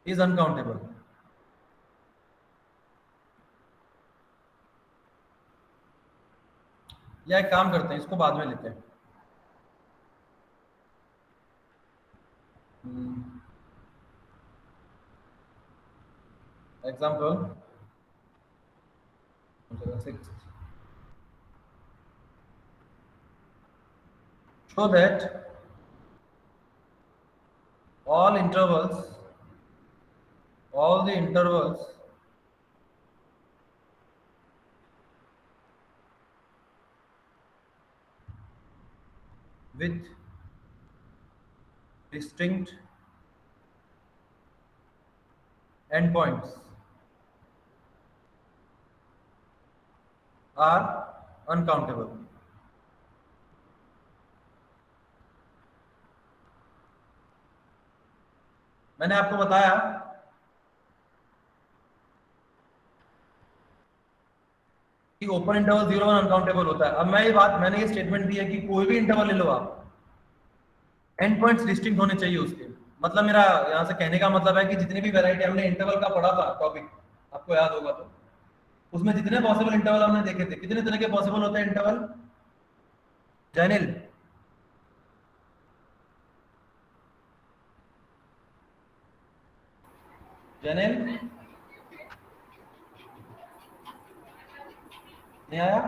is uncountable। या एक काम करते हैं, इसको बाद में लेते हैं। Example 6, show that all the intervals with distinct endpoints are uncountable। मैंने आपको बताया कि ओपन इंटरवल 0 1 अनकाउंटेबल होता है। अब मैंने ये स्टेटमेंट दी है कि कोई भी इंटरवल ले लो आप, एंड पॉइंट्स डिस्टिंक्ट होने चाहिए उसके। मतलब मेरा यहाँ से कहने का मतलब है कि जितनी भी वैरायटी हमने इंटरवल का पढ़ा था टॉपिक, आपको याद होगा तो, उसमें जितने पॉसिबल इंटरवल हमने देखे थे, कितने तरह के पॉसिबल होते हैं इंटरवल? जैनिल, जैनिल नहीं आया?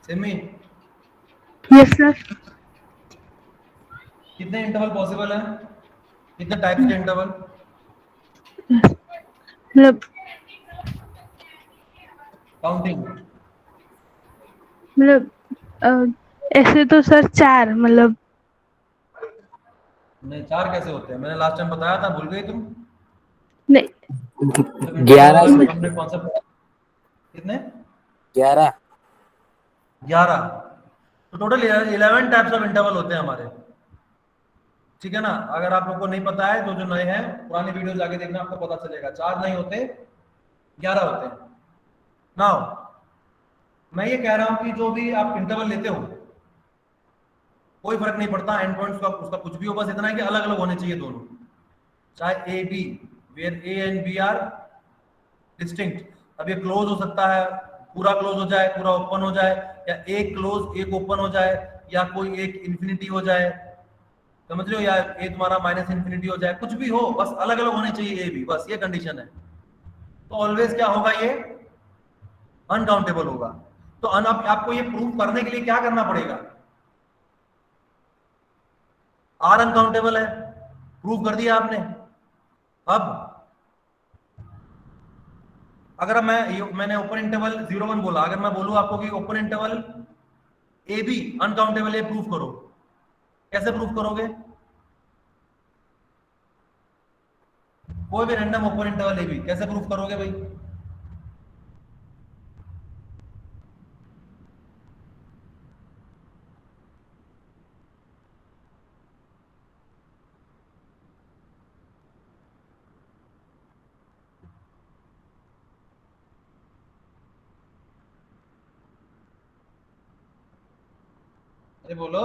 Simi, yes sir. कितने इंटरवल पॉसिबल है? कितने टाइप्स के इंटरवल? मतलब काउंटिंग। ऐसे तो सर 4, मतलब नहीं, 4 कैसे होते हैं? मैंने लास्ट टाइम बताया था, भूल गई तुम? नहीं 11 हमने कौन सा कितने? 11 तो टोटल 11 टाइप्स ऑफ इंटरवल होते हैं हमारे, ठीक है ना? अगर आप लोग को नहीं पता है, जो नए हैं पुरानी वीडियो जाके देखना, आपको पता चलेगा। 4 नहीं होते, 11 होते हैं। नाउ मैं ये कह रहा हूं कि जो भी आप इंटरवल लेते हो, कोई फर्क नहीं पड़ता एंड पॉइंट्स का, उसका कुछ भी हो, बस इतना है कि अलग अलग होने चाहिए दोनों, चाहे A B, where A and B are distinct. अब ये क्लोज हो सकता है, पूरा क्लोज हो जाए, पूरा ओपन हो जाए, या एक क्लोज एक ओपन हो जाए, या कोई एक इंफिनिटी हो जाए, समझ रहे हो? या ए तुम्हारा माइनस इंफिनिटी हो जाए, कुछ भी हो, बस अलग अलग होने चाहिए ए बी, बस ये कंडीशन है। तो ऑलवेज क्या होगा? ये अनकाउंटेबल होगा। तो अब आपको ये प्रूव करने के लिए क्या करना पड़ेगा? आर अनकाउंटेबल है, प्रूव कर दिया आपने। अब अगर मैंने ओपन इंटरवल 0 1 बोला, अगर मैं बोलूं आपको कि open interval A B uncountable है, प्रूफ करो, कैसे प्रूफ करोगे? कोई भी random open interval A B कैसे प्रूफ करोगे भाई? अरे बोलो।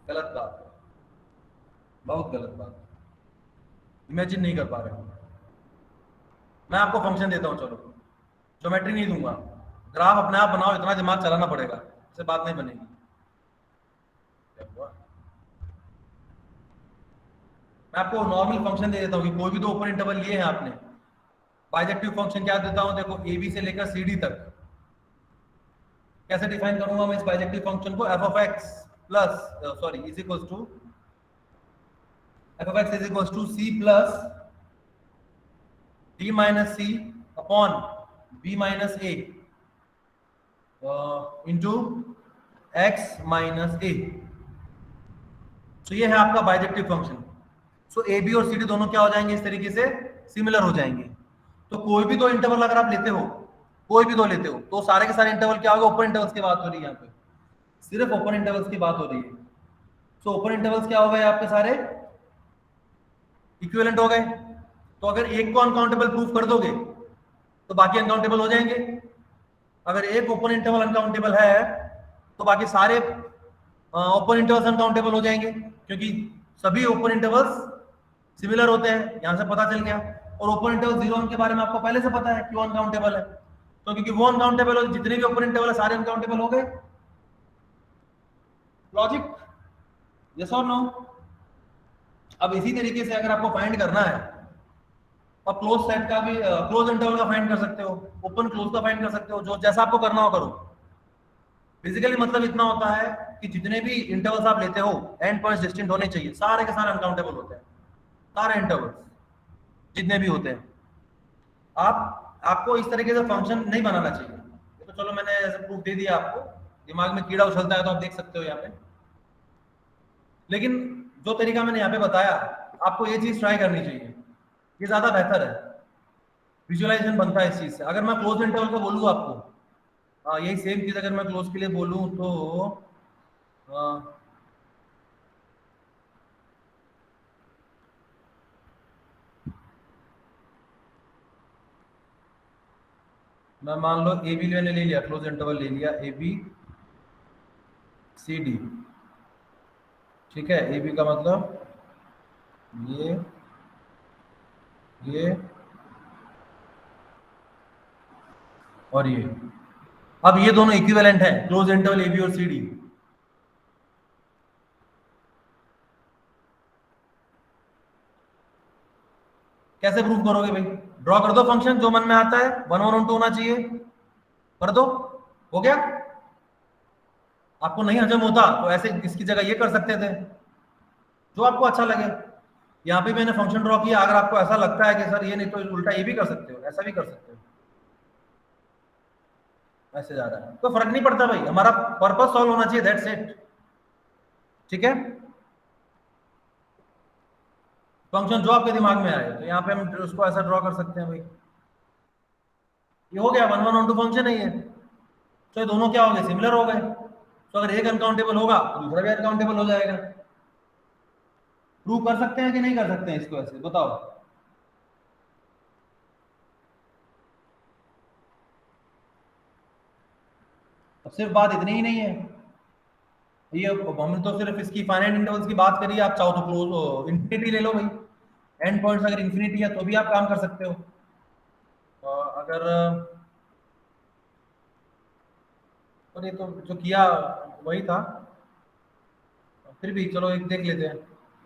गलत बात, बहुत गलत बात, इमेजिन नहीं कर पा रहे हो। मैं आपको फंक्शन देता हूं, चलो, ज्योमेट्री नहीं दूंगा, ग्राफ अपने आप बनाओ, इतना दिमाग चलाना पड़ेगा, इससे बात नहीं बनेगी। क्या हुआ? मैं आपको नॉर्मल फंक्शन दे देता हूँ कि कोई भी दो ओपन इंटरवल लिए हैं आपने, बाइजेक्टिव फंक्शन क्या देता हूँ, देखो ए बी से लेकर सी डी तक। कैसे डिफाइन करूंगा मैं इस बाइजेक्टिव फंक्शन को? F of X plus sorry is equal to F of x is equal to C plus D minus C upon B minus A into X minus A. तो ये है आपका bijective function. So A B और सी डी दोनों क्या हो जाएंगे? इस तरीके से सिमिलर हो जाएंगे। तो कोई भी दो इंटरवल अगर आप लेते हो, कोई भी दो लेते हो, तो सारे के सारे इंटरवल क्या होगा? ओपन इंटरवल्स की बात हो रही है यहाँ पे, सिर्फ ओपन इंटरवल्स की बात हो रही है। सो ओपन इंटरवल्स क्या हो गए आपके? सारे इक्विवेलेंट हो गए। तो अगर एक को अनकाउंटेबल प्रूफ कर दोगे तो बाकी अनकाउंटेबल हो जाएंगे। अगर एक ओपन इंटरवल अनकाउंटेबल है तो बाकी सारे ओपन इंटरवल्स अनकाउंटेबल हो जाएंगे, क्योंकि सभी ओपन इंटरवल्स सिमिलर होते हैं। यहां से पता चल गया। और ओपन इंटरवल 0 1 के बारे में आपको पहले से पता है क्यों अनकाउंटेबल है, तो क्योंकि वो अनकाउंटेबल हो, जितने भी ओपन इंटरवल है सारे अनकाउंटेबल हो गए। लॉजिक, यस और नो? अब इसी तरीके से अगर आपको फाइंड करना है, और क्लोज सेट का भी, क्लोज इंटरवल का फाइंड कर सकते हो, ओपन क्लोज का फाइंड कर सकते हो, जो जैसा आपको करना हो करो। बेसिकली मतलब इतना होता है कि जितने भी इंटरवल्स आप लेते हो एंड पॉइंट्स डिस्टिंक्ट होने चाहिए, सारे के सारे अनकाउंटेबल होते हैं, सारे इंटरवल्स जितने भी होते हैं। आपको इस तरीके से फंक्शन नहीं बनाना चाहिए। ये तो चलो मैंने ऐसे प्रूफ दे दिया आपको, दिमाग में कीड़ा उछलता है तो आप देख सकते हो यहाँ पे। लेकिन जो तरीका मैंने यहाँ पे बताया, आपको ये चीज ट्राई करनी चाहिए, ये ज्यादा बेहतर है। विजुअलाइजेशन बनता है इस चीज से। अगर मैं क्लोज इंटरवल का बोलूँ आपको, यही सेम चीज अगर मैं क्लोज के लिए बोलूँ तो मैं मान लो ए बी मैंने ले लिया, क्लोज इंटरवल ले लिया ए बी सी डी, ठीक है। ए बी का मतलब ये और ये। अब ये दोनों इक्विवेलेंट हैं, क्लोज इंटरवल ए बी और सी डी। कैसे प्रूव करोगे भाई? ड्रॉ कर दो फंक्शन जो मन में आता है, 1 1 2 होना चाहिए, कर दो, हो गया। आपको नहीं हजम होता तो ऐसे इसकी जगह ये कर सकते थे, जो आपको अच्छा लगे। यहाँ पे मैंने फंक्शन ड्रॉ किया। अगर आपको ऐसा लगता है कि सर ये नहीं, तो उल्टा ये भी कर सकते हो, ऐसा भी कर सकते हो, ऐसे जा रहा है तो फर्क नहीं पड़ता भाई, हमारा पर्पस सॉल्व होना चाहिए, दैट्स इट, ठीक है। फंक्शन जो आपके दिमाग में आए, तो यहाँ पे हम उसको ऐसा ड्रॉ कर सकते हैं भाई। ये हो गया 1 1 2 फंक्शन है ये। तो ये दोनों क्या हो गए? सिमिलर हो गए। तो अगर एक अनकाउंटेबल होगा तो दूसरा भी अनकाउंटेबल हो जाएगा। प्रूव कर सकते हैं कि नहीं कर सकते हैं इसको? ऐसे बताओ। अब सिर्फ बात इतनी ही नहीं है, ये हमने तो सिर्फ इसकी फाइनाइट इंटरवल्स की बात करी है। आप चाहो तो क्लोज इंफिनिटी ले लो भाई, एंड पॉइंट्स अगर इंफिनिटी है तो भी आप काम कर सकते हो। अगर और ये तो जो किया वही था, फिर भी चलो एक देख लेते हैं।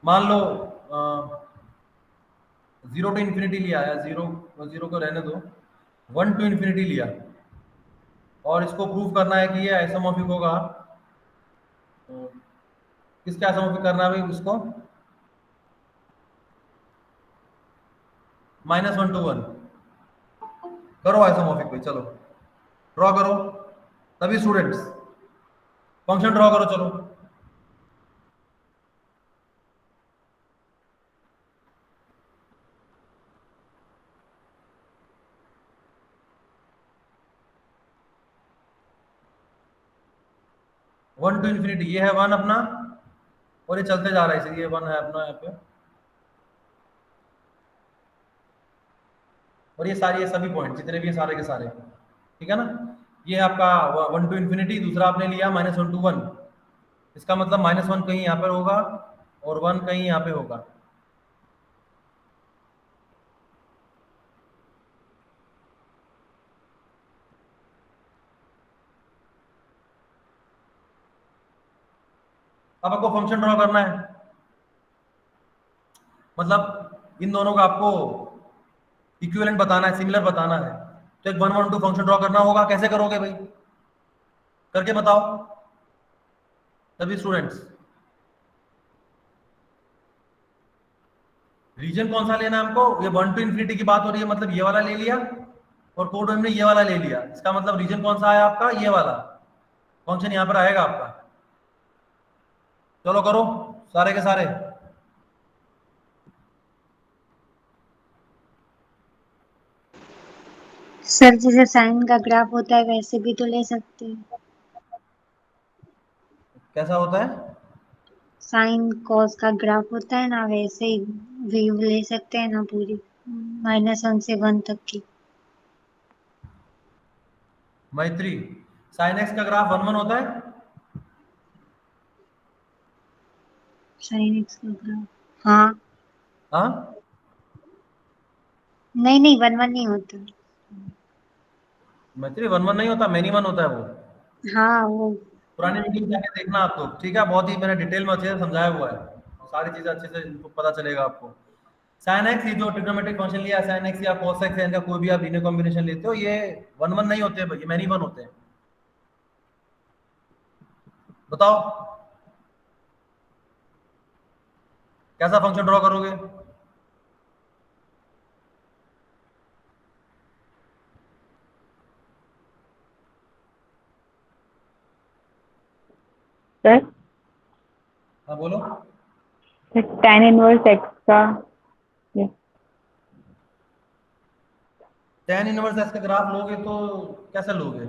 मान लो 0 टू इन्फिनिटी लिया है, 0 को रहने दो, 1 टू इन्फिनिटी लिया, और इसको प्रूव करना है कि ये आइसोमॉर्फिक होगा। तो किसके आइसोमॉर्फिक करना है भाई? उसको -1 to 1 करो आइसोमॉर्फिक भाई, चलो ड्रॉ करो। सभी स्टूडेंट्स फंक्शन ड्रॉ करो, चलो। वन टू इन्फिनिटी, ये है 1 अपना, और ये चलते जा रहा है, इसलिए ये 1 है अपना यहाँ पे। और ये सारी, ये सभी पॉइंट जितने भी हैं सारे के सारे, ठीक है ना। ये है आपका 1 टू इन्फिनिटी। दूसरा आपने लिया -1 to 1, इसका मतलब -1 कहीं यहाँ पर होगा और 1 कहीं यहाँ पे होगा। अब आपको फंक्शन ड्रॉ करना है, मतलब इन दोनों का आपको इक्विवेलेंट बताना है, सिमिलर बताना है। तो एक 1 1 2 फंक्शन ड्रॉ करना होगा। कैसे करोगे भाई, करके बताओ सभी स्टूडेंट्स। रीजन कौन सा लेना है हमको? ये 1 to इन्फिनिटी की बात हो रही है, मतलब ये वाला ले लिया, और कोडोमेन में ये वाला ले लिया। इसका मतलब रीजन कौन सा है आपका? ये वाला फंक्शन यहां पर आएगा आपका। चलो करो सारे के सारे। सर जैसे साइन का ग्राफ होता है वैसे भी तो ले सकते हैं। कैसा होता है? साइन कॉस का ग्राफ होता है ना, वैसे ही व्यू ले सकते हैं ना पूरी, -1 से 1 तक की। मैत्री, साइन एक्स का ग्राफ 1 1 होता है? साइन एक्स का ग्राफ, हाँ। हाँ, नहीं नहीं, 1 1 नहीं होता। मैत्री 1 1 नहीं होता, मैनी 1 होता है वो। हाँ वो। पुरानी वीडियो जाके देखना आप तो, ठीक है? बहुत ही मैंने डिटेल में अच्छे से समझाया हुआ है, सारी चीजें अच्छे से इनको पता चलेगा आपको। साइन एक्स, ये जो ट्रिग्नोमेट्रिक फंक्शन लिया साइन एक्स या कॉस एक्स, इनका कोई भी आप लीनियर कॉम्बिनेशन लेते हो, ये 1 1 नहीं होते भाई, ये मैनी 1 होते हैं। बताओ कैसा फंक्शन ड्रॉ करोगे? सर हाँ बोलो। tan इनवर्स x का ये tan इनवर्स एक्स का ग्राफ लोगे तो कैसे लोगे?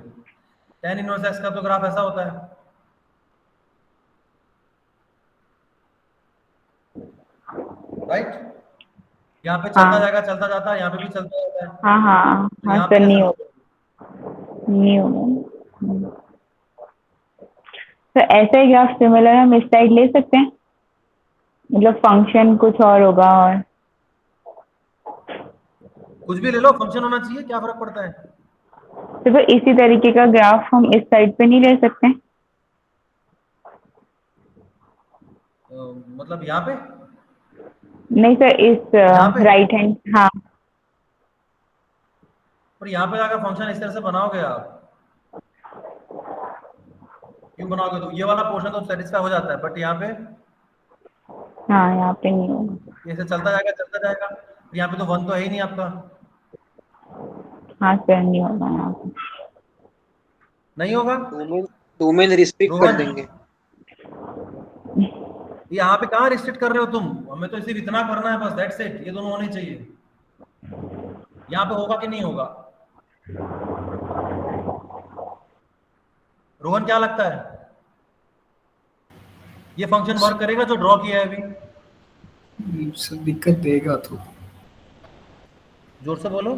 tan इनवर्स एक्स का तो ग्राफ ऐसा होता है, राइट? यहाँ पे चलता हाँ जाएगा, चलता जाता है, यहाँ पे भी चलता जाता है। हाँ हाँ तो हाँ यहाँ सर, पे नहीं कैसे? होगा, नहीं होगा। तो ऐसा ही ग्राफ सिमिलर हम इस साइड ले सकते हैं, मतलब फंक्शन कुछ और होगा और कुछ भी ले लो, फंक्शन होना चाहिए, क्या फर्क पड़ता है? तो फिर इसी तरीके का ग्राफ हम इस साइड पे नहीं ले सकते? मतलब यहाँ पे? नहीं सर, इस यहाँ पे? राइट हैंड, हाँ पर यहाँ पे जाकर फंक्शन इस तरह से बनाओगे आप, क्यों बनाओगे? तो ये वाला पोर्शन तो सेटिस्फाई हो जाता है, बट यहाँ पे हाँ, यहाँ पे नहीं होगा। ऐसे चलता जाएगा, चलता जाएगा। यहाँ पे तो 1 तो है ही नहीं आपका। हाँ सर, नहीं होगा यहाँ पे। नहीं होगा डोमेन रिस्ट्रिक्ट कर रोहन? देंगे। यहाँ पे कहाँ रिस्ट्रिक्ट कर रहे हो तुम? हमें तो सिर्फ इतना करना है बस, दैट्स इट। ये दोनों होने चाहिए। यहाँ पे होगा कि नहीं होगा? रोहन क्या लगता है, ये फंक्शन वर्क करेगा जो ड्रॉ किया है अभी? सर दिक्कत देगा तो, जोर से बोलो।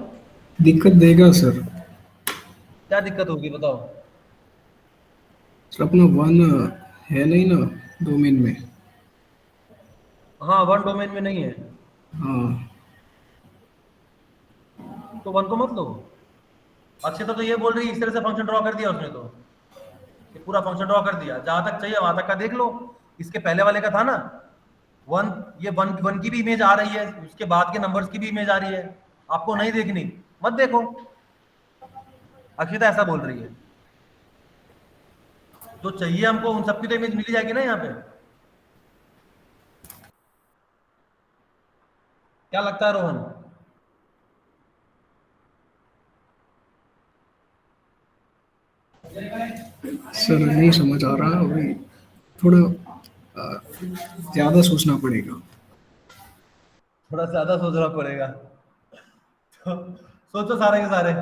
दिक्कत देगा सर। क्या दिक्कत होगी बताओ? सर अपना 1 है नहीं ना डोमेन में। हाँ, 1 डोमेन में नहीं है हाँ तो 1 को मत लो। अक्षता तो ये बोल रही है इस तरह से फंक्शन ड्रॉ कर दिया उसने, तो ये पूरा फंक्शन ड्रॉ कर दिया, जहां तक चाहिए वहां तक का देख लो। इसके पहले वाले का था ना 1, ये 1 की भी इमेज आ रही है, उसके बाद के नंबर्स की भी इमेज आ रही है। आपको नहीं देखनी, मत देखो। अक्षिता ऐसा बोल रही है, जो चाहिए हमको उन सबकी तो इमेज मिल जाएगी ना यहाँ पे। क्या लगता है रोहन? सर नहीं समझ आ रहा अभी, थोड़ा ज़्यादा सोचना पड़ेगा। थोड़ा ज्यादा सोचना पड़ेगा तो सोचो सारे के सारे।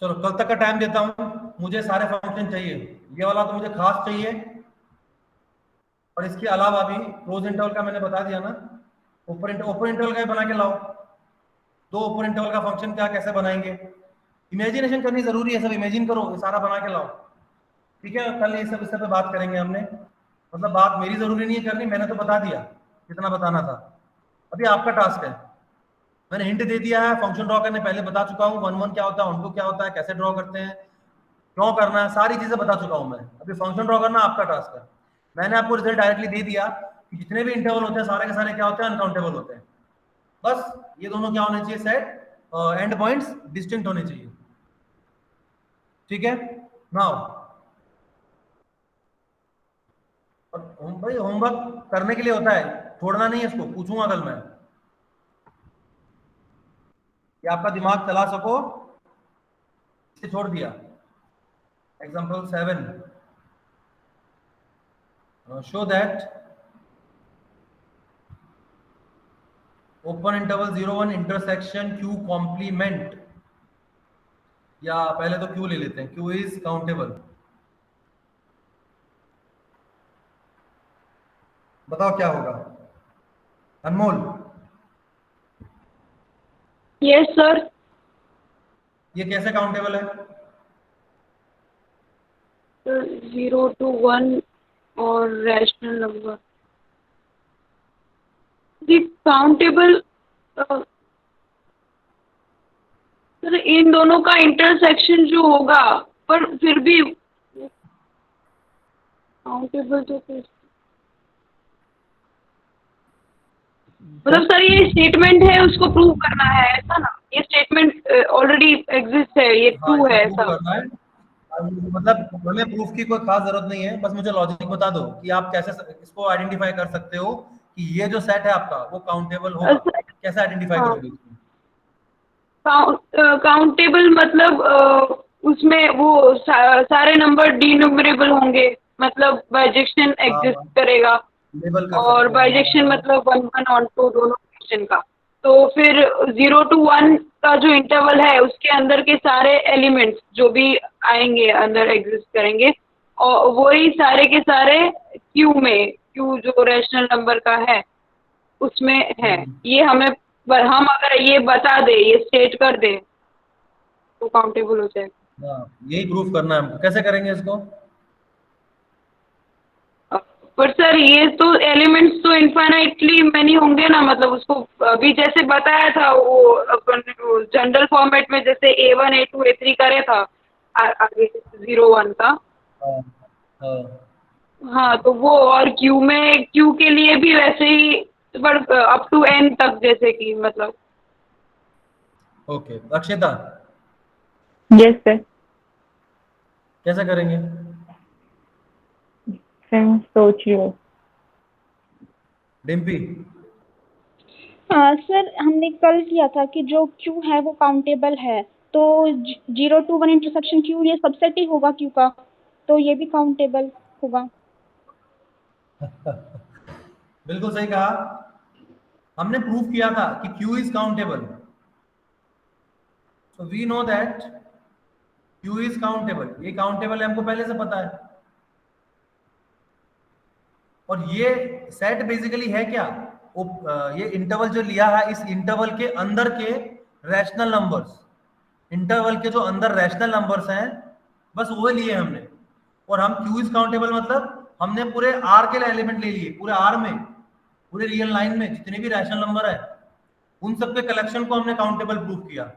चलो कल तक का टाइम देता हूं, मुझे सारे फंक्शन चाहिए। ये वाला तो मुझे खास चाहिए, और इसके अलावा भी क्लोज इंटरवल का मैंने बता दिया ना, ओपन इंटरवल का ही बना के लाओ। 2 ओपन इंटरवल का फंक्शन क्या कैसे बनाएंगे, इमेजिनेशन करनी जरूरी है, सब इमेजिन करो, ये सारा बना के लाओ। ठीक है, कल ये सब इस पे बात करेंगे हमने। मतलब बात मेरी जरूरी नहीं है करनी, मैंने तो बता दिया जितना बताना था। अभी आपका टास्क है, मैंने हिंट दे दिया है, फंक्शन ड्रॉ करने पहले बता चुका हूँ, 1 1 क्या होता है, ऑन टू क्या होता है, कैसे ड्रॉ करते हैं, ड्रॉ करना है, सारी चीजें बता चुका हूँ मैं। अभी फंक्शन ड्रॉ करना आपका टास्क है। मैंने आपको रिजल्ट डायरेक्टली दे दिया कि जितने भी इंटरवल होते हैं सारे के सारे क्या होते हैं, अनकाउंटेबल होते हैं। बस ये दोनों क्या होने चाहिए, सेट एंड पॉइंट्स डिस्टिंक्ट होने चाहिए। ठीक है, नाउ भाई होमवर्क करने के लिए होता है, छोड़ना नहीं है इसको, पूछूंगा कल मैं कि आपका दिमाग चला सको, इसे छोड़ दिया। Example 7 show that open interval 0 1 intersection q complement, या पहले तो q ले लेते हैं, q is countable। बताओ क्या होगा अनमोल? Yes sir. ये कैसे काउंटेबल है? 0 to 1 और रैशनल नंबर जी काउंटेबल। सर इन दोनों का इंटरसेक्शन जो होगा, पर फिर भी काउंटेबल तो फिर मतलब सर ये स्टेटमेंट है, उसको प्रूव करना है ऐसा ना? ये स्टेटमेंट ऑलरेडी एग्जिस्ट है, ये ट्रू है ऐसा? मतलब हमें प्रूफ की कोई खास जरूरत नहीं है, बस मुझे लॉजिक बता दो कि आप कैसे इसको आइडेंटिफाई कर सकते हो कि ये जो सेट है आपका वो काउंटेबल होगा। कैसे आइडेंटिफाई करोगे? काउंटेबल मतलब उसमें वो सारे नंबर डिनोमिनेबल होंगे, मतलब बाइजेक्शन एग्जिस्ट करेगा, और बाइजेक्शन मतलब 1 1 ऑन टू दोनों क्वेश्चन का। तो फिर 0 to 1 का जो इंटरवल है उसके अंदर के सारे एलिमेंट्स जो भी आएंगे अंदर एग्जिस्ट करेंगे, और वही सारे के सारे क्यू में, क्यू जो रैशनल नंबर का है उसमें है। ये हमें हम अगर ये बता दे, ये स्टेट कर दे तो काउंटेबल हो जाएगा। यही प्रूफ करना है हमको। कैसे करेंगे इसको? पर सर ये तो एलिमेंट्स तो इनफाइनाइटली मैनी होंगे ना, मतलब उसको अभी जैसे बताया था वो अपन जनरल फॉर्मेट में, जैसे A1 A2 A3 करे था आगे 0 1 का। हाँ तो वो, और क्यू में क्यू के लिए भी वैसे ही अप टू n तक, जैसे कि मतलब। Okay Akshita, yes sir. कैसे करेंगे? सोच रही हूँ। डिम्पी? सर हमने कल किया था कि जो क्यू है वो काउंटेबल है, तो 0 to 1 इंटरसेक्शन क्यू ये सबसेट ही होगा क्यू का, तो ये भी काउंटेबल होगा। बिल्कुल सही कहा, हमने प्रूफ किया था कि Q is countable, so we know that Q is countable. ये काउंटेबल है, हमको पहले से पता है। और ये सेट बेसिकली है क्या? ये इंटरवल जो लिया है, इस इंटरवल के अंदर के रैशनल नंबर्स, इंटरवल के जो अंदर रैशनल नंबर्स हैं बस वो लिए हमने। और हम Q इज काउंटेबल मतलब हमने पूरे R के एलिमेंट ले लिए, पूरे R में, पूरे रियल लाइन में जितने भी रैशनल नंबर है उन सबके कलेक्शन को हमने काउंटेबल प्रूफ किया।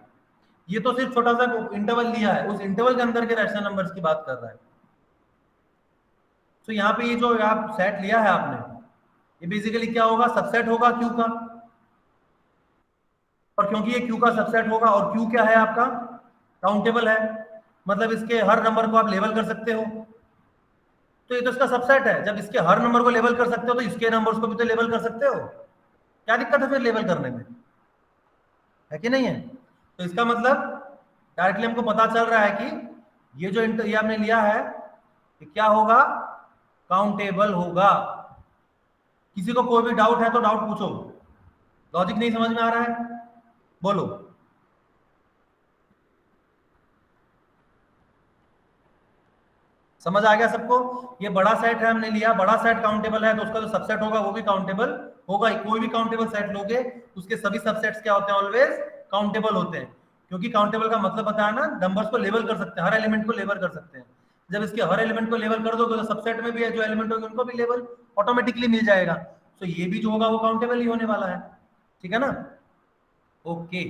ये तो सिर्फ छोटा सा इंटरवल लिया है, उस इंटरवल के अंदर के रैशनल नंबर्स की बात कर रहा है। तो यहाँ पे ये जो आप सेट लिया है आपने, ये बेसिकली क्या होगा? सबसेट होगा Q का। और क्योंकि ये Q का सबसेट होगा और Q क्या है आपका? काउंटेबल है, मतलब इसके हर नंबर को आप लेबल कर सकते हो, तो ये तो इसका सबसेट है। जब इसके हर नंबर को लेबल कर सकते हो तो इसके नंबर्स को भी तो लेबल कर सकते हो। क्या दिक्कत है फिर लेबल करने में, है कि नहीं है? तो इसका मतलब डायरेक्टली हमको पता चल रहा है कि ये जो ये आपने लिया है ये क्या होगा? काउंटेबल होगा। किसी को कोई भी डाउट है तो डाउट पूछो। लॉजिक नहीं समझ में आ रहा है? बोलो। समझ आ गया सबको? ये बड़ा सेट है हमने लिया, बड़ा सेट काउंटेबल है तो उसका जो सबसेट होगा वो भी काउंटेबल होगा। कोई भी काउंटेबल सेट लोगे उसके सभी सबसेट्स क्या होते हैं? ऑलवेज काउंटेबल होते हैं, क्योंकि काउंटेबल का मतलब बताया ना, नंबर्स को लेबल कर सकते हैं, हर एलिमेंट को लेबल कर सकते हैं। जब इसके हर एलिमेंट को लेबल कर दोगे तो सबसेट में भी है जो एलिमेंट होंगे उनको भी लेबल ऑटोमेटिकली मिल जाएगा। तो ये भी जो होगा वो काउंटेबल ही होने वाला है। ठीक है ना? ओके,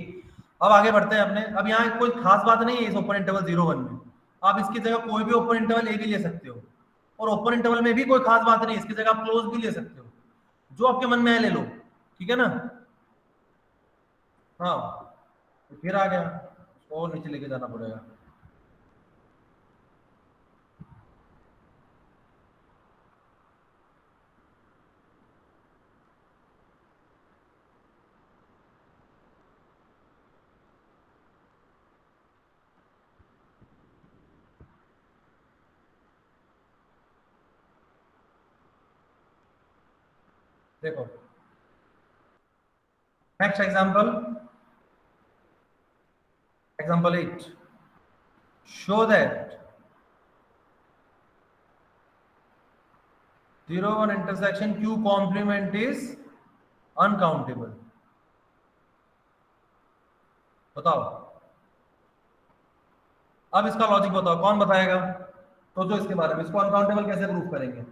अब आगे बढ़ते हैं अपने। अब यहाँ कोई खास बात नहीं है इस ओपन इंटरवल 0 1 में, आप इसकी जगह कोई भी ओपन इंटरवल ए भी ले सकते हो, और ओपन इंटरवल में भी कोई खास बात नहीं, इसकी जगह आप क्लोज भी ले सकते हो, जो आपके मन में है ले लो, ठीक है ना। हाँ, तो फिर आ गया, और नीचे लेके जाना पड़ेगा। देखो next example, example 8, show that 0 1 intersection q complement is uncountable। बताओ, अब इसका लॉजिक बताओ, कौन बताएगा? तो जो इसके बारे में, इसको अनकाउंटेबल कैसे प्रूफ करेंगे?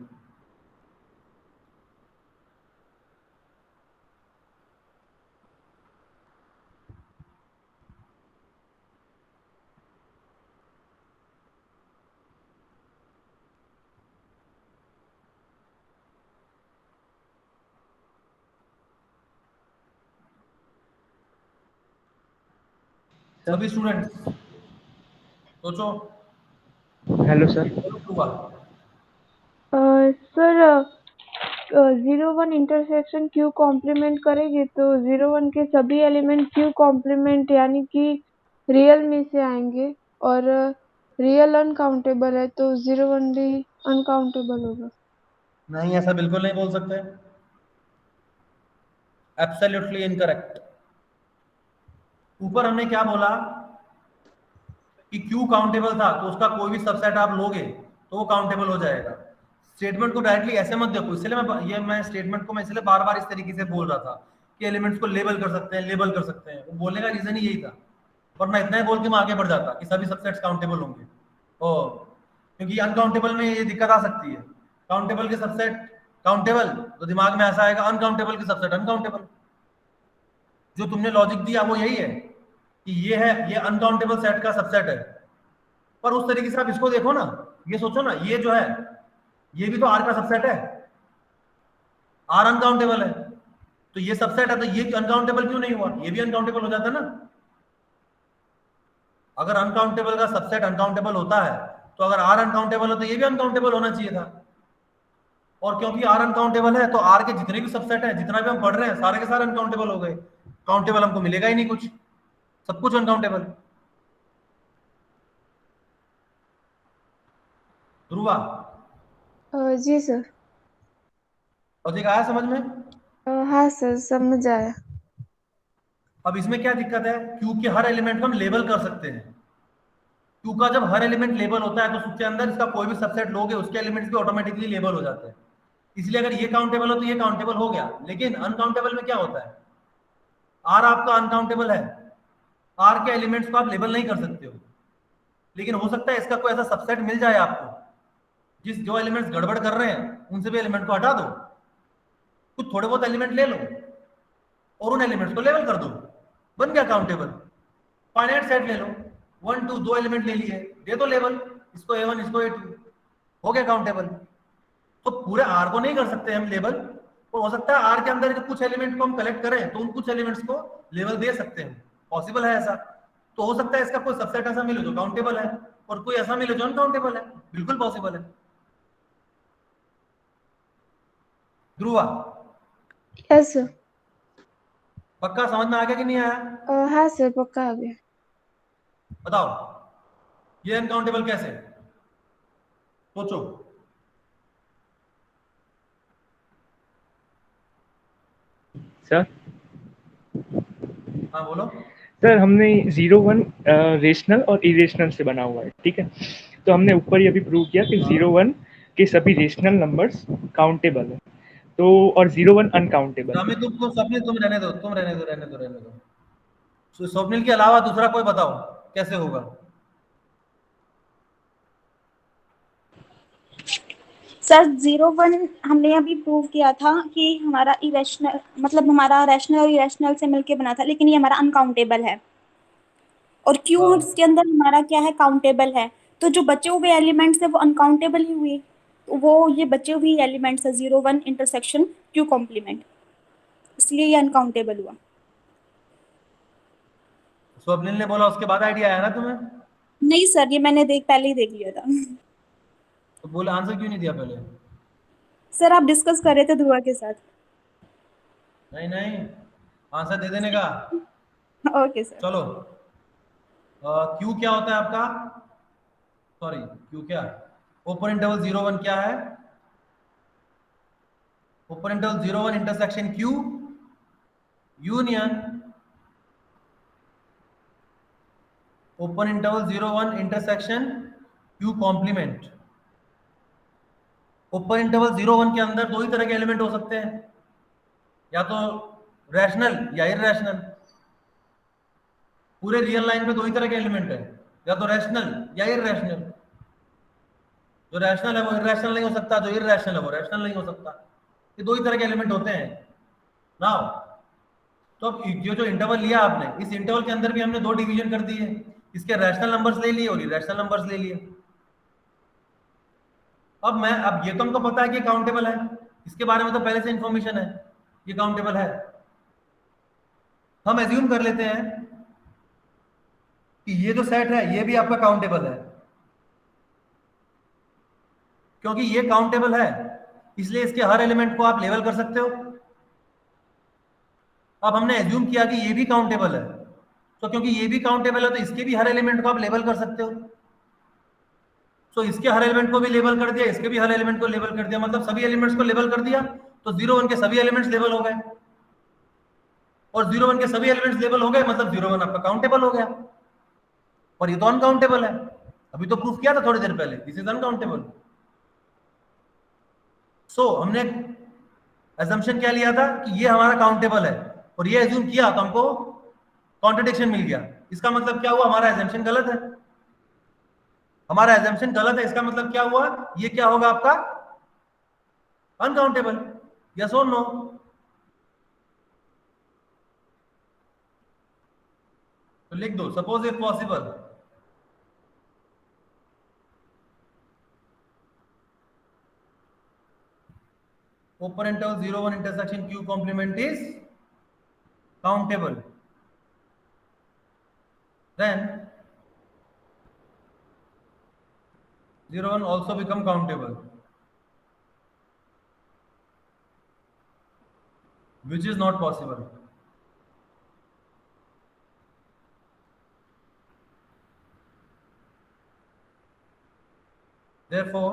सभी स्टूडेंट्स सोचो। Hello sir. हुआ सर 0 1 इंटरसेक्शन क्यू कॉम्प्लीमेंट करेगी तो 0 1 के सभी एलिमेंट क्यू कॉम्प्लीमेंट यानी कि रियल में से आएंगे, और रियल अनकाउंटेबल है तो 0 1 भी अनकाउंटेबल होगा। नहीं, ऐसा बिल्कुल नहीं बोल सकते, एब्सोल्युटली इनकरेक्ट। ऊपर हमने क्या बोला कि Q काउंटेबल था, तो उसका कोई भी सबसेट आप लोगे तो वो काउंटेबल हो जाएगा। स्टेटमेंट को डायरेक्टली ऐसे मत देखो, इसलिए मैं स्टेटमेंट को मैं इसलिए बार बार इस तरीके से बोल रहा था कि एलिमेंट्स को लेबल कर सकते हैं, लेबल कर सकते हैं। वो बोलने का रीजन ही यही था, वरना इतना ही बोल के मैं आगे बढ़ जाता कि सभी सबसेट्स काउंटेबल होंगे। और क्योंकि अनकाउंटेबल में ये दिक्कत आ सकती है, काउंटेबल के सबसेट काउंटेबल, तो दिमाग में ऐसा आएगा अनकाउंटेबल के सबसेट अनकाउंटेबल। जो तुमने लॉजिक दिया वो यही है कि ये है, ये अनकाउंटेबल सेट का सबसेट है। पर उस तरीके से आप इसको देखो ना, ये सोचो ना, ये जो है ये भी तो आर का सबसेट है, आर अनकाउंटेबल है, तो ये सबसेट है, तो ये अनकाउंटेबल क्यों नहीं हुआ? ये भी अनकाउंटेबल हो जाता ना। अगर अनकाउंटेबल का सबसेट अनकाउंटेबल होता है तो अगर आर अनकाउंटेबल हो तो ये भी अनकाउंटेबल होना चाहिए था। और क्योंकि आर अनकाउंटेबल है तो आर के जितने भी सबसेट हैं, जितना भी हम पढ़ रहे हैं, सारे के सारे अनकाउंटेबल हो गए। काउंटेबल हमको मिलेगा ही नहीं कुछ, सब कुछ अनकाउंटेबल। ध्रुवा जी सर। लॉजिक आया समझ में? हाँ सर, समझ आया। अब इसमें क्या दिक्कत है? क्यू के हर एलिमेंट को हम लेबल कर सकते हैं। क्यू का जब हर एलिमेंट लेबल होता है तो उसके अंदर इसका कोई भी सबसेट लोगे, उसके एलिमेंट्स भी ऑटोमेटिकली लेबल हो जाते हैं। इसलिए अगर ये काउंटेबल हो तो ये काउंटेबल हो गया। लेकिन अनकाउंटेबल में क्या होता है? आर आपका अनकाउंटेबल है, आर के एलिमेंट्स को आप लेबल नहीं कर सकते हो। लेकिन हो सकता है इसका कोई ऐसा सबसेट मिल जाए आपको, जो एलिमेंट्स गड़बड़ कर रहे हैं उनसे भी एलिमेंट को हटा दो, कुछ थोड़े बहुत एलिमेंट ले लो और उन एलिमेंट्स को लेबल कर दो, बन गया काउंटेबल। फाइनाइट सेट ले लो, 1 2 दो एलिमेंट ले लिए, दे दो लेबल, इसको A1 इसको A2, हो गया काउंटेबल। तो पूरे आर को नहीं कर सकते हम लेबल, तो हो सकता है आर के अंदर के कुछ एलिमेंट को हम कलेक्ट करें तो उन कुछ एलिमेंट्स को लेबल दे सकते हैं, पॉसिबल है ऐसा। तो हो सकता है इसका कोई सबसेट ऐसा मिले जो काउंटेबल है और कोई ऐसा मिले जो अनकाउंटेबल है, बिल्कुल पॉसिबल है। Dhruva yes sir. पक्का समझ में आ गया कि नहीं आया? हाँ सर, पक्का आ गया। बताओ ये अनकाउंटेबल कैसे? सोचो। सर हाँ बोलो। सर हमने 0 1 रेशनल और इरेशनल से बना हुआ है, ठीक है। तो हमने ऊपर ये भी प्रूव किया कि 0 1 के सभी रेशनल नंबर्स काउंटेबल है, तो और 0 1 अनकाउंटेबल। हमें तुम स्वप्निल तुम रहने दो। तो स्वप्निल के अलावा दूसरा कोई बताओ कैसे होगा? सर 0 1 हमने अभी प्रूव किया था कि हमारा इरेशनल मतलब हमारा रैशनल और इरेशनल से मिलके बना था, लेकिन ये हमारा अनकाउंटेबल है। और क्यू हाँ। इसके अंदर हमारा क्या है, काउंटेबल है। तो जो बचे हुए एलिमेंट्स है वो अनकाउंटेबल ही हुए। तो वो ये बचे हुए एलिमेंट्स है 0 1 इंटरसेक्शन क्यू कॉम्प्लीमेंट, इसलिए ये अनकाउंटेबल हुआ। स्वप्निल ने बोला उसके बाद आइडिया आया ना तुम्हें? नहीं सर, ये मैंने पहले ही देख लिया था। तो बोले आंसर क्यों नहीं दिया पहले? सर आप डिस्कस कर रहे थे ध्रुवा के साथ। नहीं नहीं, आंसर दे देने का। Okay sir. चलो, क्यू क्या होता है आपका? सॉरी, क्यू क्या, ओपन इंटरवल 0 1 क्या है? Open interval 0 1 intersection Q union open interval 0 1 intersection Q complement. Open interval 0 1 के अंदर दो ही तरह के एलिमेंट हो सकते हैं, या तो रैशनल या इररैशनल। पूरे रियल लाइन पे दो ही तरह के एलिमेंट है, या तो रैशनल या इररैशनल। जो रैशनल है वो इररैशनल नहीं हो सकता, जो इररैशनल है वो रैशनल नहीं हो सकता। ये दो ही तरह के एलिमेंट होते हैं। नाउ तो अब ये जो इंटरवल लिया आपने, इस इंटरवल के अंदर भी हमने दो डिवीजन कर दिए, इसके रैशनल नंबर्स ले लिए और इररैशनल नंबर्स ले लिए। अब ये तो हमको पता है कि काउंटेबल है, इसके बारे में तो पहले से इंफॉर्मेशन है, ये काउंटेबल है। हम एज्यूम कर लेते हैं कि ये जो सेट है ये भी आपका काउंटेबल है। क्योंकि ये काउंटेबल है इसलिए इसके हर एलिमेंट को आप लेवल कर सकते हो। अब हमने एज्यूम किया कि ये भी काउंटेबल है, तो क्योंकि ये भी काउंटेबल है तो इसके भी हर एलिमेंट को आप लेवल कर सकते हो। तो इसके हर एलिमेंट को भी लेवल कर दिया, इसके भी हर एलिमेंट को लेवल कर दिया, मतलब सभी एलिमेंट्स को लेवल कर दिया, तो 0 1 के सभी एलिमेंट्स लेवल हो गए। और 0 1 के सभी एलिमेंट्स लेवल हो गए मतलब 0 1 आपका काउंटेबल हो गया। और ये तो अनकाउंटेबल है, अभी तो प्रूफ किया था थोड़ी देर पहले, दिस इज अनकाउंटेबल। सो हमने असम्पशन क्या लिया था कि ये हमारा काउंटेबल है, और ये एज्यूम किया तो हमको कॉन्ट्रडिक्शन मिल गया। इसका मतलब क्या हुआ, हमारा असम्पशन गलत है। हमारा असम्पशन गलत है, इसका मतलब क्या हुआ, ये क्या होगा आपका अनकाउंटेबल। यस और नो? तो लिख दो, suppose if possible open interval 0 1 intersection q complement is countable, then 0 1 also become countable, which is not possible. Therefore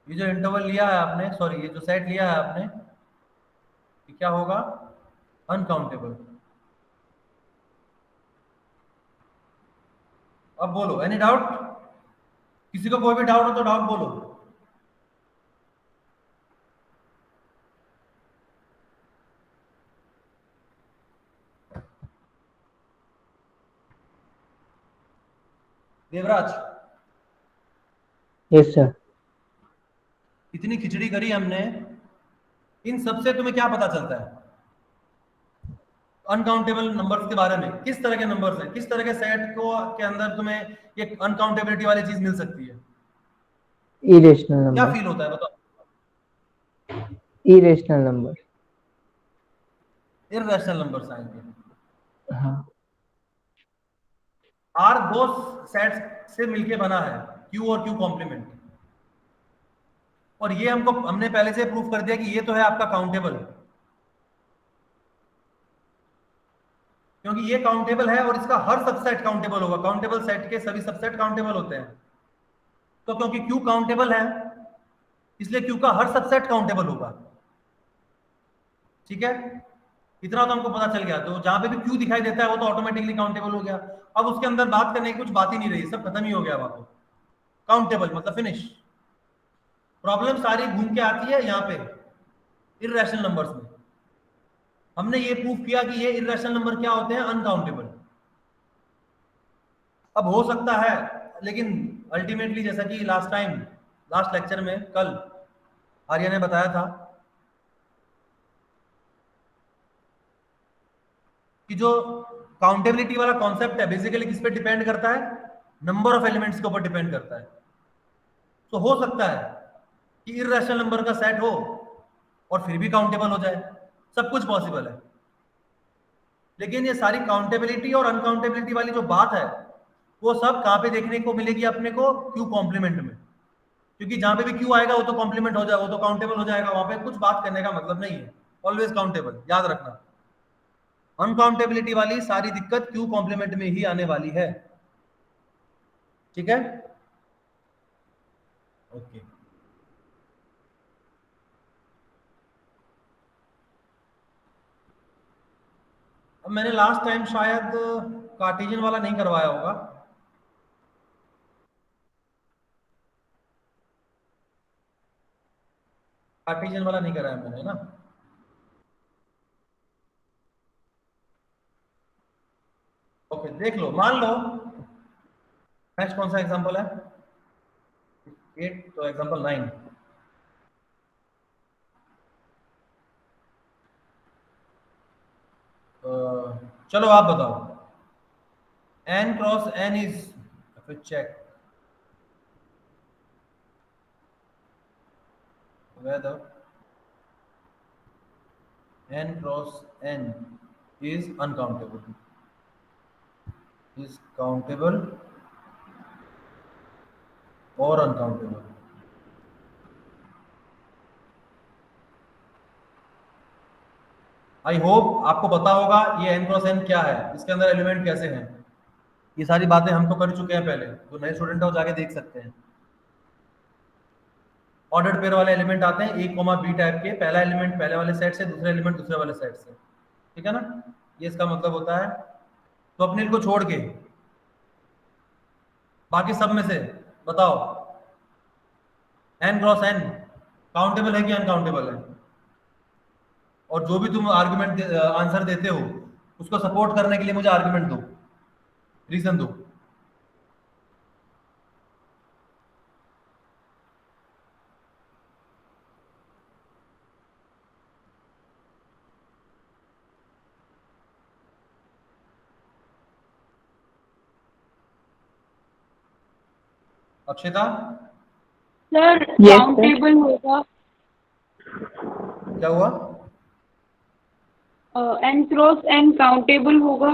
ये जो इंटरवल लिया है आपने, सॉरी ये जो सेट लिया है आपने, ये क्या होगा, अनकाउंटेबल। अब बोलो, एनी डाउट? किसी को कोई भी डाउट हो तो डाउट बोलो। Devraj, yes sir. इतनी खिचड़ी करी हमने, इन सबसे तुम्हें क्या पता चलता है अनकाउंटेबल नंबर्स के बारे में? किस तरह के नंबर्स हैं, किस तरह के सेट को के अंदर तुम्हें ये अनकाउंटेबिलिटी वाली चीज मिल सकती है? इरेशनल क्या नंबर। फील होता है बताओ? Irrational number. इररेशनल नंबर्स आएंगे। हाँ। आर दो सेट्स से मिलके बना है, क्यू और क्यू कॉम्प्लीमेंट, और ये हमने पहले से प्रूफ कर दिया कि ये तो है आपका काउंटेबल, क्योंकि ये काउंटेबल है और इसका हर सबसेट काउंटेबल होगा। काउंटेबल सेट के सभी सबसेट काउंटेबल होते हैं। तो क्योंकि क्यू काउंटेबल है इसलिए क्यू का हर सबसेट काउंटेबल होगा। ठीक है, इतना तो हमको पता चल गया। तो जहां पे भी क्यू दिखाई देता है वो तो ऑटोमेटिकली काउंटेबल हो गया। अब उसके अंदर बात करने की कुछ बात ही नहीं रही, सब खत्म ही हो गया वहां पे। काउंटेबल मतलब फिनिश। प्रॉब्लम सारी घूम के आती है यहाँ पे इररेशनल नंबर्स में। हमने ये प्रूफ किया कि ये इररेशनल नंबर क्या होते हैं, अनकाउंटेबल। अब हो सकता है, लेकिन अल्टीमेटली जैसा कि लास्ट टाइम लास्ट लेक्चर में कल आर्या ने बताया था कि जो काउंटेबिलिटी वाला कॉन्सेप्ट है बेसिकली किस पे डिपेंड करता है, नंबर ऑफ एलिमेंट्स के ऊपर डिपेंड करता है। तो हो सकता है कि इर्रेशनल नंबर का सेट हो और फिर भी काउंटेबल हो जाए, सब कुछ पॉसिबल है। लेकिन ये सारी काउंटेबिलिटी और अनकाउंटेबिलिटी वाली जो बात है वो सब कहाँ पे देखने को मिलेगी अपने को, क्यू कॉम्प्लीमेंट में। क्योंकि जहां पे भी क्यू आएगा वो तो कॉम्प्लीमेंट हो जाएगा, वो तो काउंटेबल हो जाएगा, वहां पे कुछ बात करने का मतलब नहीं है, ऑलवेज काउंटेबल, याद रखना। अनकाउंटेबिलिटी वाली सारी दिक्कत क्यू कॉम्प्लीमेंट में ही आने वाली है, ठीक है? ओके अब मैंने लास्ट टाइम शायद कार्टेशियन वाला नहीं करवाया होगा, कार्टेशियन वाला नहीं कराया मैंने ना। ओके देख लो, मान लो नेक्स्ट कौन सा एग्जांपल है, 8 तो एग्जांपल 9। चलो आप बताओ, n क्रॉस n इज, फिर check whether n cross n is uncountable, is countable or uncountable। I hope आपको पता होगा ये n क्रॉस n क्या है, इसके अंदर एलिमेंट कैसे हैं, ये सारी बातें हम तो कर चुके हैं पहले, जो नए स्टूडेंट है वो जाके देख सकते हैं। ऑर्डर्ड पेयर वाले एलिमेंट आते हैं a, b टाइप के, पहला एलिमेंट पहले वाले सेट से, दूसरा एलिमेंट दूसरे वाले सेट से, ठीक है ना, ये इसका मतलब होता है। तो अपने को छोड़ के बाकी सब में से बताओ n क्रॉस n काउंटेबल है कि अनकाउंटेबल है, और जो भी तुम आर्गुमेंट आंसर देते हो उसको सपोर्ट करने के लिए मुझे आर्गुमेंट दो, रीजन दो। अक्षिता सर Yes, काउंटेबल होगा, क्या हुआ? n क्रॉस n काउंटेबल होगा।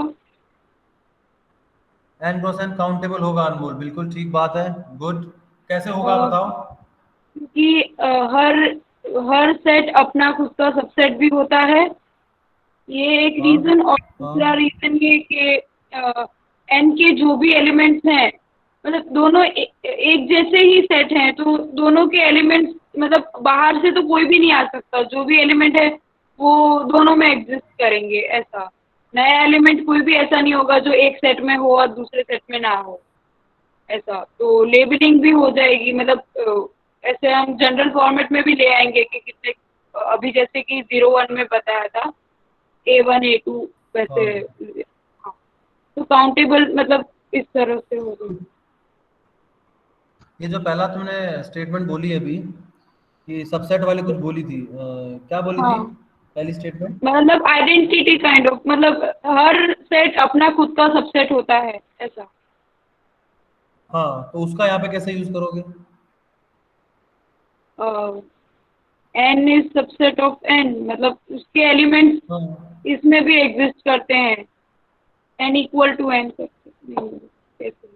n क्रॉस n काउंटेबल होगा अनमोल, बिल्कुल ठीक बात है, गुड। कैसे होगा बताओ? क्योंकि हर सेट अपना खुद का सबसेट भी होता है, ये एक रीजन। और दूसरा रीजन ये कि n के जो भी एलिमेंट्स हैं मतलब दोनों एक जैसे ही सेट हैं, तो दोनों के एलिमेंट्स मतलब बाहर से तो कोई भी नहीं आ सकता, जो भी एलिमेंट है वो दोनों में एग्जिस्ट करेंगे। ऐसा नया एलिमेंट कोई भी ऐसा नहीं होगा जो एक सेट में हो और दूसरे सेट में ना हो, ऐसा। तो लेबलिंग भी हो जाएगी, मतलब ऐसे हम जनरल फॉर्मेट में भी ले आएंगे कि कितने, अभी जैसे कि 01 में बताया था A1 A2 वैसे। हाँ, तो काउंटेबल मतलब इस तरह से होगा। ये जो पहला तुमने स्टेटमेंट बोली अभी कि सबसेट वाली कुछ बोली थी, क्या बोली हाँ, थी पहली स्टेटमेंट? मतलब आइडेंटिटी काइंड ऑफ, मतलब हर सेट अपना खुद का सबसेट होता है, ऐसा। हाँ, तो उसका यहाँ पे कैसे यूज करोगे? n is subset of n, मतलब उसके एलिमेंट्स इसमें भी एग्जिस्ट करते हैं, n इक्वल टू n।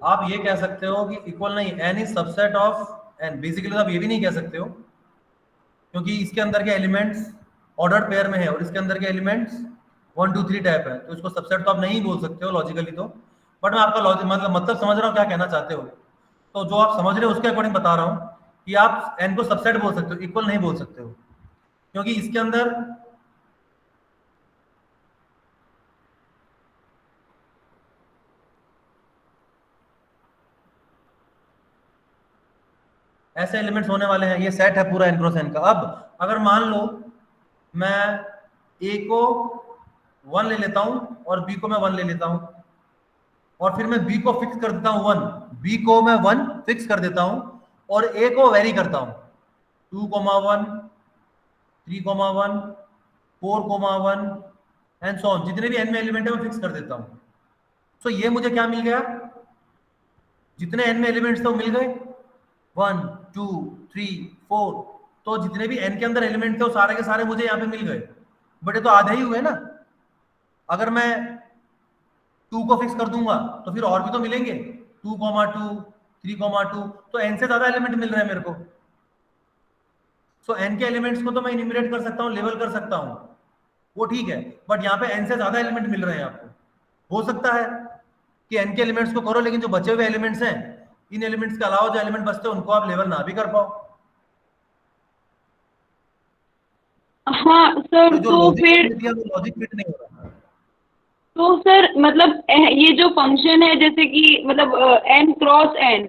आप ये कह सकते हो कि इक्वल नहीं, n is subset of n। Basically आप ये भी नहीं कह सकते हो क्योंकि इसके अंदर के एलिमेंट्स ऑर्डर्ड पेयर में है और इसके अंदर के एलिमेंट्स 1 2 3 टाइप है, तो इसको सबसेट तो आप नहीं बोल सकते हो लॉजिकली तो। बट मैं आपका लॉजिक मतलब समझ रहा हूँ क्या कहना चाहते हो, तो जो आप समझ रहे हो उसके अकॉर्डिंग बता रहा हूँ कि आप n को सबसेट बोल सकते हो, इक्वल नहीं बोल सकते हो, क्योंकि इसके अंदर ऐसे एलिमेंट्स होने वाले हैं। ये सेट है पूरा n क्रॉस n का। अब अगर मान लो मैं a को 1 ले लेता हूं और b को मैं 1 ले लेता हूं, और फिर मैं b को फिक्स कर देता हूं 1, b को मैं 1 फिक्स कर देता हूं और ए को वेरी करता हूं, 2,1, 3,1, 4,1 एंड सो ऑन, जितने भी n में एलिमेंट है मैं फिक्स कर देता हूं। सो ये मुझे क्या मिल गया, जितने n में एलिमेंट्स थे वो मिल गए, 1 2 3 4, तो जितने भी n के अंदर एलिमेंट थे वो सारे के सारे मुझे यहाँ पे मिल गए, बट ये तो आधे ही हुए ना। अगर मैं 2 को फिक्स कर दूंगा तो फिर और भी तो मिलेंगे, 2,2 3,2, तो n से ज्यादा एलिमेंट मिल रहे हैं मेरे को। सो n के एलिमेंट्स को तो मैं इन्यूमरेट कर सकता हूँ, लेवल कर सकता हूँ, वो ठीक है, बट यहाँ पे n से ज्यादा एलिमेंट मिल रहे हैं आपको। हो सकता है कि n के एलिमेंट्स को करो, लेकिन जो बचे हुए एलिमेंट्स हैं, इन एलिमेंट्स के अलावा जो एलिमेंट बचते हैं उनको आप लेवल ना भी कर पाओ। हाँ सर, तो तो फिर लॉजिक फिट नहीं हो रहा। तो सर मतलब ये जो फंक्शन है जैसे कि मतलब n क्रॉस n,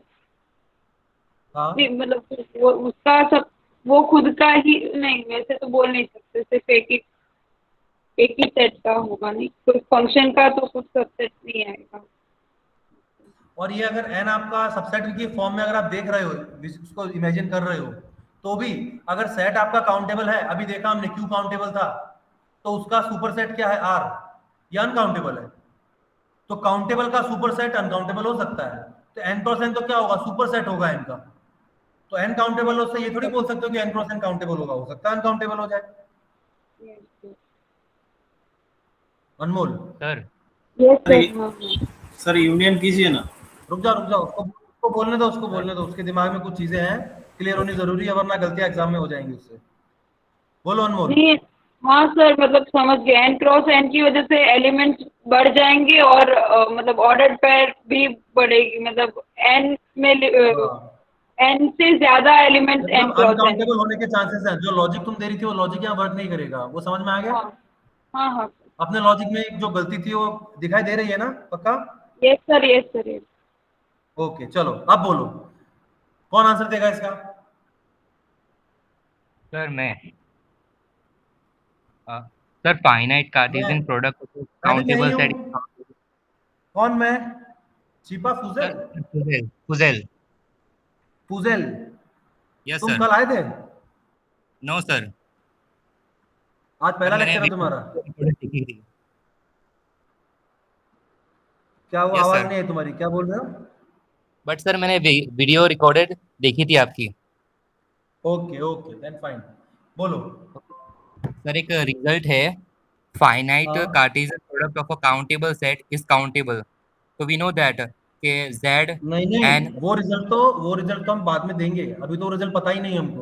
हाँ मतलब वो उसका सब वो खुद का ही नहीं, वैसे तो बोल नहीं सकते, सिर्फ एक ही सेट का होगा, नहीं कोई फंक्शन का तो कुछ सबसेट नहीं आएगा। और ये अगर n आपका सबसेट की फॉर्म में अगर आप देख रहे हो, उसको इमेजिन कर रहे हो, तो भी अगर सेट आपका काउंटेबल है, अभी देखा हमने क्यू काउंटेबल था, तो उसका सुपर सेट क्या है, r, ये अनकाउंटेबल है। तो काउंटेबल का सुपर सेट अनकाउंटेबल हो सकता है, तो n क्रॉस n तो क्या होगा, सुपर सेट होगा n का। तो n काउंटेबल हो, ये थोड़ी बोल सकते हो कि n क्रॉस n काउंटेबल होगा, हो सकता है अनकाउंटेबल हो जाए। अनमोल सर सर यूनियन कीजिए ना। रुक जाओ उसको बोलने दो, उसके दिमाग में कुछ चीजें हैं, क्लियर होनी जरूरी है, वरना गलतियां एग्जाम में हो जाएंगी उससे। बोलो अनमोल। नहीं, हाँ सर, मतलब समझ गए, n क्रॉस n की वजह से एलिमेंट्स बढ़ जाएंगे और मतलब ऑर्डर पेयर भी बढ़ेगी, मतलब n में n से ज्यादा एलिमेंट्स n मतलब क्रॉस n। अनकाउंटेबल होने के चांसेस हैं। जो लॉजिक तुम दे रही थी वो लॉजिक यहाँ वर्क नहीं करेगा, वो समझ में आ गया? हाँ हाँ हाँ अपने लॉजिक में जो गलती थी वो दिखाई दे रही है ना, पक्का? Yes sir, yes sir, yes. Okay चलो अब बोलो, कौन आंसर देगा इसका? सर मैं सर फाइनाइट कार्टेशियन प्रोडक्ट मैं ही काउंटेबल हूँ। सेट। कौन मैं? चीपा फुजेल? फुजेल फुजेल फुजेल यस तुम सर। कल आए थे? नो सर, आज पहला लेक्चर है तुम्हारा? क्या वो यस आवाज सर, नहीं है तुम्हारी, क्या बोल रहे हो? बट सर मैंने वीडियो रिकॉर्डेड देखी थी आपकी। ओके ओके देन फाइन, बोलो। सर एक रिजल्ट है, फाइनाइट हाँ Cartesian product of a countable set is countable, तो वी नो दैट के z नहीं नहीं, एन। वो रिजल्ट तो हम बाद में देंगे, अभी तो वो रिजल्ट पता ही नहीं हमको।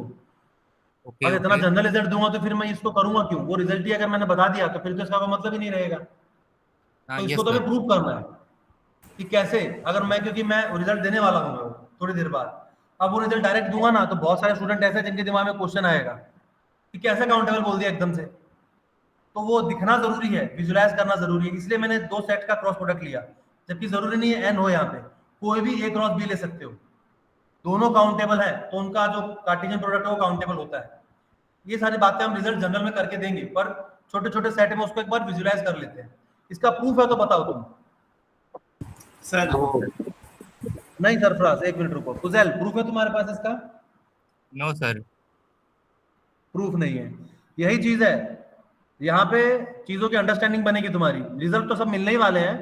ओके अगर इतना ओके, जनरल रिजल्ट दूंगा तो फिर मैं इसको करूंगा क्यों? वो रिजल्ट ही अगर मैंने बता दिया तो फिर तो इसका कोई मतलब ही नहीं रहेगा। हाँ तो इसको यस तो हमें सर। प्रूव करना है कि कैसे, अगर मैं, क्योंकि मैं रिजल्ट देने वाला हूँ थोड़ी देर बाद, अब वो रिजल्ट डायरेक्ट दूंगा ना तो बहुत सारे स्टूडेंट ऐसे हैं जिनके दिमाग में क्वेश्चन आएगा कि कैसे काउंटेबल बोल दिया एकदम से। तो वो दिखना जरूरी है, विजुलाइज करना जरूरी है, इसलिए मैंने दो सेट का क्रॉस प्रोडक्ट लिया, जबकि जरूरी नहीं है एन हो, यहाँ पे कोई भी ए क्रॉस बी ले सकते हो, दोनों काउंटेबल है, तो उनका जो कार्टेशियन प्रोडक्ट है वो काउंटेबल होता है। ये सारी बातें हम रिजल्ट जनरल में करके देंगे, पर छोटे छोटे सेट में उसको एक बार विजुलाइज कर लेते हैं। इसका प्रूफ है तो बताओ तुम। सर नहीं सरफराज, एक मिनट रुको, फुजैल प्रूफ है तुम्हारे पास इसका? No sir. प्रूफ नहीं है, यही चीज है, यहाँ पे चीजों की अंडरस्टैंडिंग बनेगी तुम्हारी। रिजल्ट तो सब मिलने ही वाले हैं,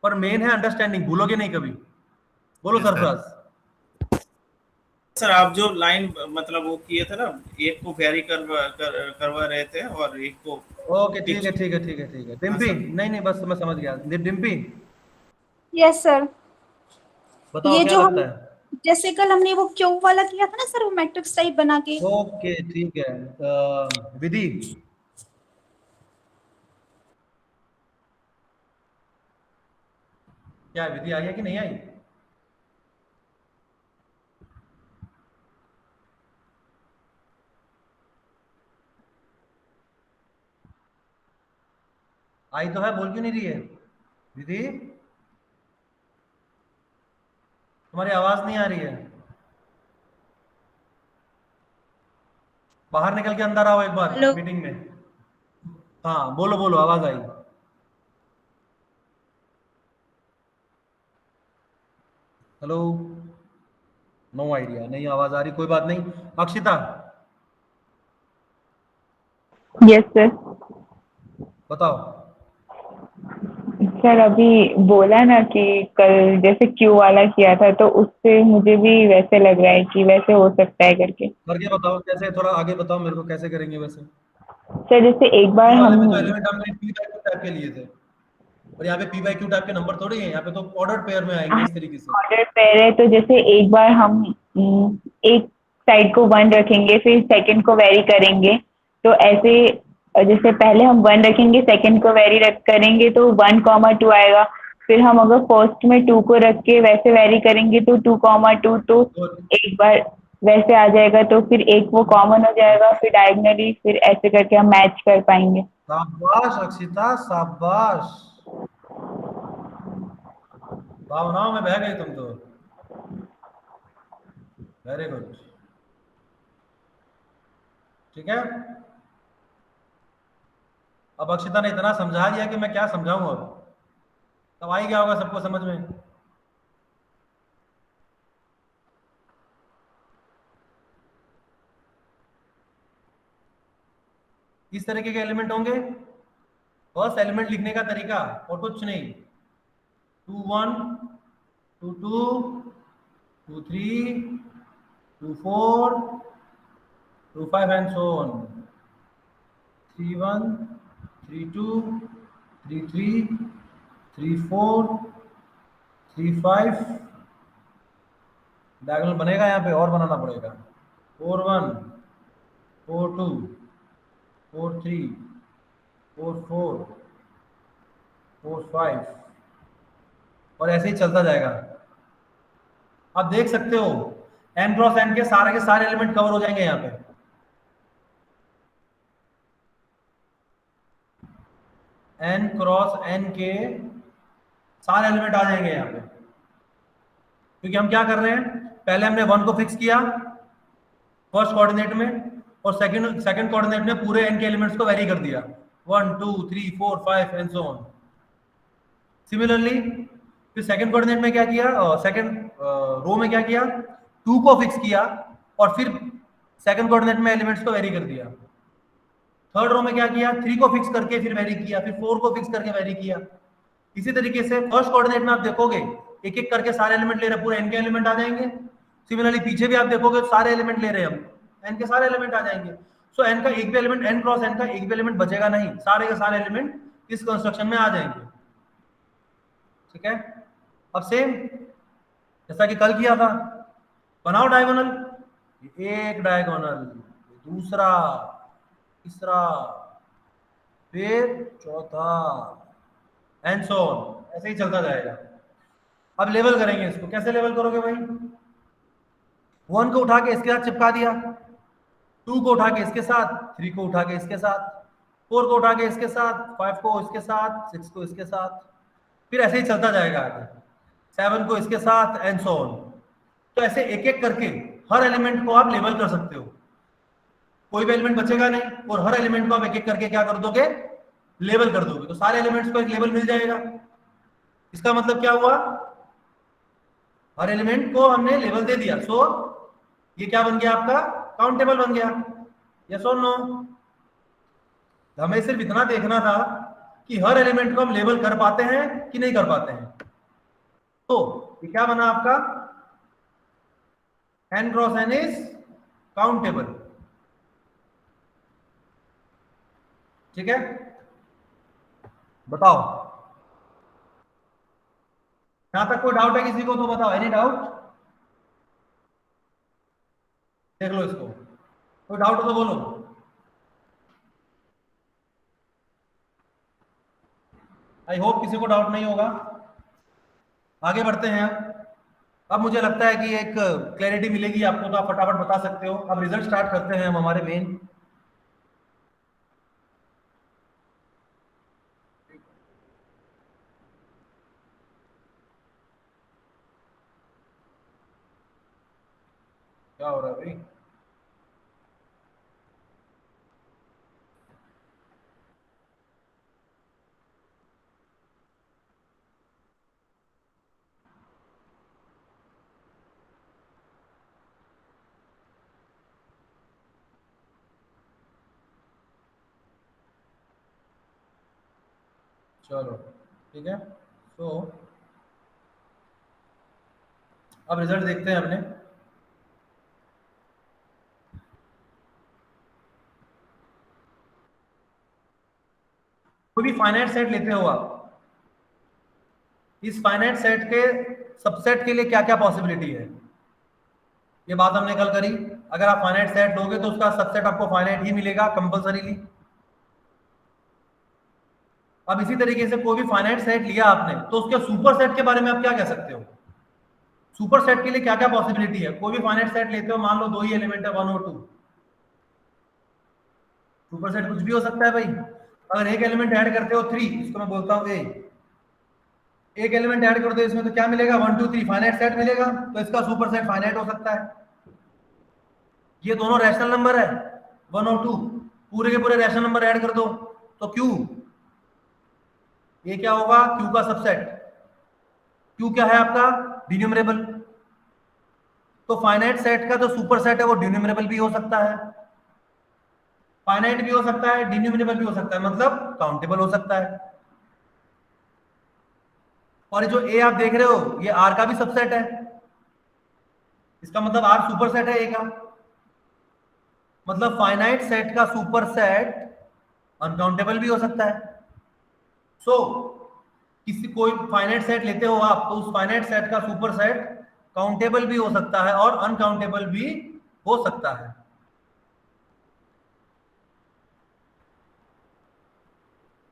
पर मेन है अंडरस्टैंडिंग, भूलोगे नहीं कभी। बोलो Yes, sir. सरफराज। सर आप जो लाइन मतलब वो किए थे ना, एक को वेरी करवा रहे थे और एक को। ओके ठीक है ठीक है ठीक है ठीक है। डिम्पी, नहीं नहीं बस मैं समझ गया। Dimpy yes sir. बताओ ये क्या जो हम लगता है? जैसे कल हमने वो क्यू वाला किया था ना सर, वो मैट्रिक्स टाइप बना के। ओके ठीक है। विधि, क्या विधि आई है कि नहीं आई? आई तो है, बोल क्यों नहीं रही है विधि? तुम्हारी आवाज नहीं आ रही है, बाहर निकल के अंदर आओ एक बार हेलो। मीटिंग में। हाँ बोलो बोलो, आवाज आई। हेलो नो आइडिया, नहीं आवाज आ रही, कोई बात नहीं। Akshita yes sir. बताओ। सर अभी बोला ना कि कल जैसे क्यू वाला किया था तो उससे मुझे भी वैसे लग रहा है कि वैसे हो सकता है करके। करके बताओ कैसे, थोड़ा आगे बताओ मेरे को कैसे करेंगे वैसे। सर जैसे एक बार क्यू वाले हम में तो एलिमेंट हमने पी बाई क्यू टाइप के लिए थे, और यहाँ पे पी बाई क्यू टाइप के नंबर थोड़ी है, यहाँ पे तो ऑर्डर पेयर में आएंगे इस तरीके से। ऑर्डर पेयर है तो जैसे एक बार हम एक साइड को 1 रखेंगे फिर सेकंड को वेरी करेंगे, तो ऐसे जैसे पहले हम 1 रखेंगे सेकंड को वेरी करेंगे तो 1,2 आएगा। फिर हम अगर फर्स्ट में 2 को रख के वैसे वेरी करेंगे तो 2,2 तो एक बार वैसे आ जाएगा, तो फिर एक वो कॉमन हो जाएगा, फिर डायगनली फिर ऐसे करके हम मैच कर पाएंगे। शाबाश अक्षिता शाबाश, भावनाओं में बह गई तुम तो, वेरी गुड। ठीक है, अब अक्षिता ने इतना समझा दिया कि मैं क्या समझाऊं अब, तब आई क्या होगा सबको समझ में। इस तरीके के एलिमेंट होंगे, फर्स्ट एलिमेंट लिखने का तरीका और कुछ नहीं, 2 1 2 2 2 3 2 4 2 5 and so on, 3 1 3 2 3 3 3 4 3 5, डायगोनल बनेगा यहाँ पे और बनाना पड़ेगा, 4 1 4 2 4 3 4 4 4 5, और ऐसे ही चलता जाएगा। आप देख सकते हो n क्रॉस n के सारे एलिमेंट कवर हो जाएंगे यहाँ पे। n क्रॉस n के सारे एलिमेंट आ जाएंगे यहाँ पे, क्योंकि हम क्या कर रहे हैं, पहले हमने 1 को फिक्स किया फर्स्ट कोऑर्डिनेट में, और सेकंड कोऑर्डिनेट में पूरे n के एलिमेंट्स को वेरी कर दिया, 1 2 3 4 5 एंड सो ऑन। सिमिलरली फिर सेकंड कोऑर्डिनेट में क्या किया, सेकंड रो में क्या किया, 2 को फिक्स किया और फिर सेकंड कोऑर्डिनेट में एलिमेंट्स को वेरी कर दिया। थर्ड रो में क्या किया, 3 को फिक्स करके फिर वेरी किया, फिर 4 को फिक्स करके वेरी किया। इसी तरीके से फर्स्ट कोऑर्डिनेट में आप देखोगे एक एक करके सारे एलिमेंट ले रहे, पूरे n के एलिमेंट आ जाएंगे। सिमिलरली पीछे भी आप देखोगे सारे एलिमेंट ले रहे हैं हम, n के सारे एलिमेंट आ जाएंगे। सो n का एक भी एलिमेंट, n क्रॉस n का एक भी एलिमेंट बचेगा नहीं, सारे के सारे एलिमेंट इस कंस्ट्रक्शन में आ जाएंगे। ठीक है, अब सेम जैसा कि कल किया था, बनाओ डायगोनल, एक डायगोनल, दूसरा, तीसरा, फिर चौथा, एंड सो ऑन, ऐसे ही चलता जाएगा। अब लेवल करेंगे इसको, कैसे लेवल करोगे भाई, 1 को उठा के इसके साथ चिपका दिया, 2 को उठा के इसके साथ, 3 को उठा के इसके साथ, 4 को उठा के इसके साथ, 5 को इसके साथ, 6 को इसके साथ, फिर ऐसे ही चलता जाएगा आगे, 7 को इसके साथ एंड सो ऑन। तो ऐसे एक एक करके हर एलिमेंट को आप लेवल कर सकते हो, कोई भी एलिमेंट बचेगा नहीं, और हर एलिमेंट को आप एक एक करके क्या कर दोगे, लेवल कर दोगे, तो सारे एलिमेंट्स को एक लेवल मिल जाएगा। इसका मतलब क्या हुआ, हर एलिमेंट को हमने लेवल दे दिया, सो ये क्या बन गया आपका, काउंटेबल बन गया। यस और नो, हमें सिर्फ इतना देखना था कि हर एलिमेंट को हम लेवल कर पाते हैं कि नहीं कर पाते हैं। तो ये क्या बना आपका, n cross n is countable. ठीक है, बताओ यहां तक कोई डाउट है किसी को तो बताओ, एनी डाउट, देख लो इसको, कोई डाउट हो तो बोलो। आई होप किसी को डाउट नहीं होगा। आगे बढ़ते हैं, अब मुझे लगता है कि एक क्लैरिटी मिलेगी आपको, तो आप फटाफट बता सकते हो। अब रिजल्ट स्टार्ट करते हैं हम हमारे मेन। क्या हो रहा है भाई, चलो ठीक है। तो अब रिजल्ट देखते हैं अपने। कोई भी फाइनाइट सेट लेते हो आप, इस फाइनाइट सेट के सबसेट के लिए क्या क्या पॉसिबिलिटी है, ये बात हमने कल करी। अगर आप फाइनाइट सेट लोगे तो उसका सबसेट आपको फाइनाइट ही मिलेगा कंपल्सरीली। अब इसी तरीके से कोई भी फाइनाइट सेट लिया आपने तो उसके सुपर सेट के बारे में आप क्या कह सकते हो, सुपर सेट के लिए क्या क्या पॉसिबिलिटी है। कोई भी फाइनाइट सेट लेते हो, मान लो 2 ही एलिमेंट है 1 और 2, सुपर सेट कुछ भी हो सकता है भाई। अगर एक एलिमेंट ऐड करते हो 3, इसको मैं बोलता हूँ ए, एक एलिमेंट ऐड कर दो इसमें तो क्या मिलेगा 1 2 3 फाइनाइट सेट मिलेगा, तो इसका सुपर सेट फाइनाइट हो सकता है। ये दोनों रैशनल नंबर है 1 और 2, पूरे के पूरे रैशनल नंबर ऐड कर दो तो क्यू, ये क्या होगा क्यू का सबसेट। क्यू क्या है आपका डिन्यूमरेबल, तो फाइनाइट सेट का जो सुपर सेट है वो डिन्यूमरेबल भी हो सकता है, फाइनाइट भी हो सकता है, डिन्यूमरेबल भी हो सकता है, मतलब काउंटेबल हो सकता है। और ये जो ए आप देख रहे हो ये आर का भी सबसेट है, इसका मतलब आर सुपर सेट है ए का, मतलब फाइनाइट सेट का सुपर सेट अनकाउंटेबल भी हो सकता है। सो किसी कोई फाइनाइट सेट लेते हो आप तो उस फाइनाइट सेट का सुपर सेट काउंटेबल भी हो सकता है और अनकाउंटेबल भी हो सकता है।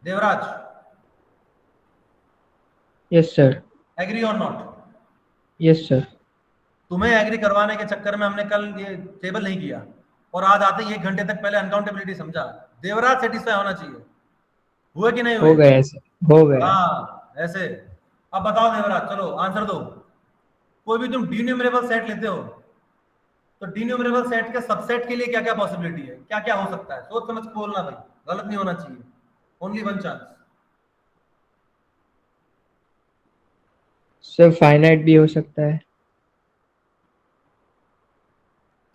Devraj, yes sir. एग्री और नॉट? Yes sir. तुम्हें एग्री करवाने के चक्कर में हमने कल ये टेबल नहीं किया और आज आते ही 1 घंटे तक पहले अनकाउंटेबिलिटी समझा। देवराज सेटिस्फाई होना चाहिए, हुए कि नहीं हुए? हो गया सर, हो गया। हाँ ऐसे। अब बताओ देवराज, चलो आंसर दो। कोई भी तुम डिन्यूमरेबल सेट लेते हो तो डिन्यूमरेबल सेट के सबसेट के लिए क्या क्या पॉसिबिलिटी है, क्या क्या हो सकता है, सोच समझ के बोलना भाई, गलत नहीं होना चाहिए, ओनली 1 चांस। सर फाइनाइट भी हो सकता है।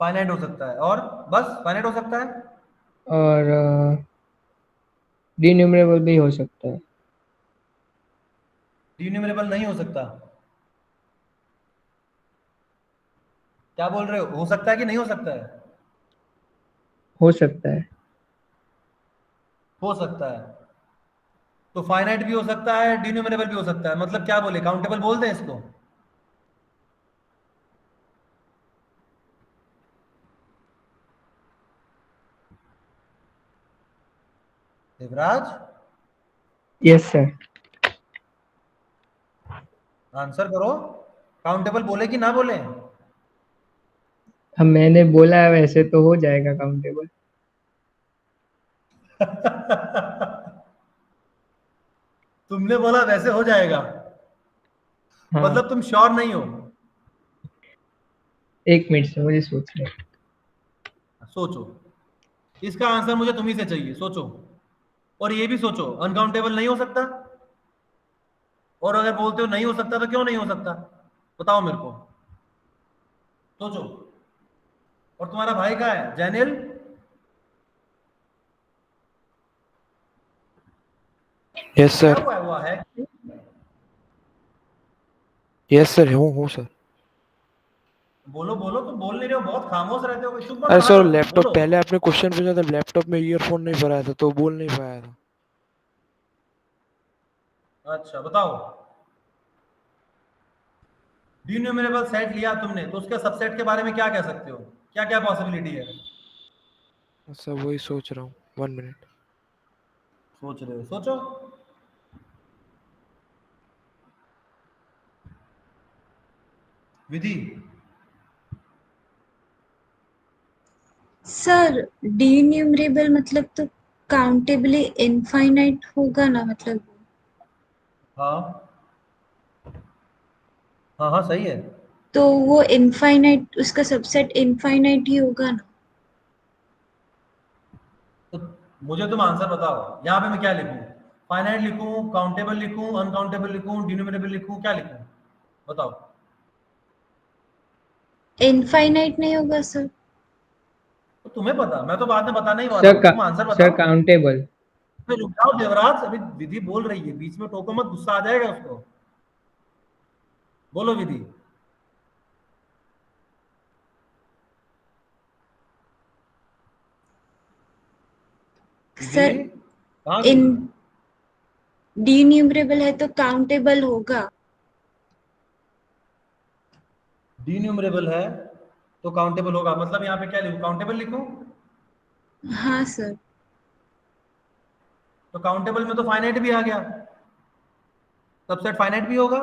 फाइनाइट हो सकता है और बस फाइनाइट हो सकता है, और डिन्यूमरेबल भी हो सकता है। डिन्यूमरेबल नहीं हो सकता। क्या बोल रहे हो सकता है कि नहीं हो सकता है? हो सकता है। हो सकता है, तो फाइनाइट भी हो सकता है, डिन्यूमरेबल भी हो सकता है, मतलब क्या बोले, काउंटेबल बोल दें इसको? Devraj yes sir. आंसर करो, काउंटेबल बोले कि ना बोले? हम मैंने बोला है वैसे तो हो जाएगा काउंटेबल। तुमने बोला वैसे हो जाएगा, हाँ। मतलब तुम श्योर नहीं हो? 1 मिनट से मुझे सोचने। सोचो, इसका आंसर मुझे तुम्ही से चाहिए, सोचो। और ये भी सोचो अनकाउंटेबल नहीं हो सकता, और अगर बोलते हो नहीं हो सकता तो क्यों नहीं हो सकता, बताओ मेरे को, सोचो। और तुम्हारा भाई कहाँ है, जैनिल? यस क्या सर। हुआ है? यस सर, हूँ सर। बोलो बोलो, तुम बोल नहीं रहे हो, बहुत खामोश रहते हो, चुप मत अरे रहा सर करो, लैपटॉप, बोलो। पहले आपने क्वेश्चन पूछा था, लैपटॉप में ईयरफोन नहीं भराया था तो बोल नहीं पाया था। अच्छा बताओ, डिन्यूमरेबल सेट लिया तुमने तो उसके सबसेट के बारे में क्या कह सकते हो, क्या क्या पॉसिबिलिटी है? सर वही सोच रहा हूँ, 1 मिनट। सोच रहे हो, सोचो। विधि? सर डिन्यूमरेबल मतलब तो काउंटेबली इनफाइनाइट होगा ना, मतलब हाँ हाँ हाँ सही है। तो वो इनफाइनाइट, उसका सबसेट इनफाइनाइट ही होगा ना। तो मुझे तुम आंसर बताओ, यहाँ पे मैं क्या लिखूं, फाइनाइट लिखूं, काउंटेबल लिखूं, अनकाउंटेबल लिखूं, डिन्यूमरेबल लिखूं, क्या लिखूं, बताओ। इनफाइनाइट नहीं होगा सर। तो तुम्हें पता, मैं तो बाद में बताने ही वाला सर हूँ, तुम आंसर सर बताओ। काउंटेबल। अबे रुक जाओ देवराज, अभी विधि बोल रही है, बीच में टोको मत, गुस्सा आ जाएगा उसको। बोलो विधि। सर इन डी-न्यूमरेबल है तो काउंटेबल होगा। डी-न्यूमरेबल है तो काउंटेबल होगा, मतलब यहाँ पे क्या लिखूं, काउंटेबल लिखूं? हाँ सर। तो काउंटेबल में तो फाइनाइट भी आ गया, सबसेट फाइनाइट भी होगा।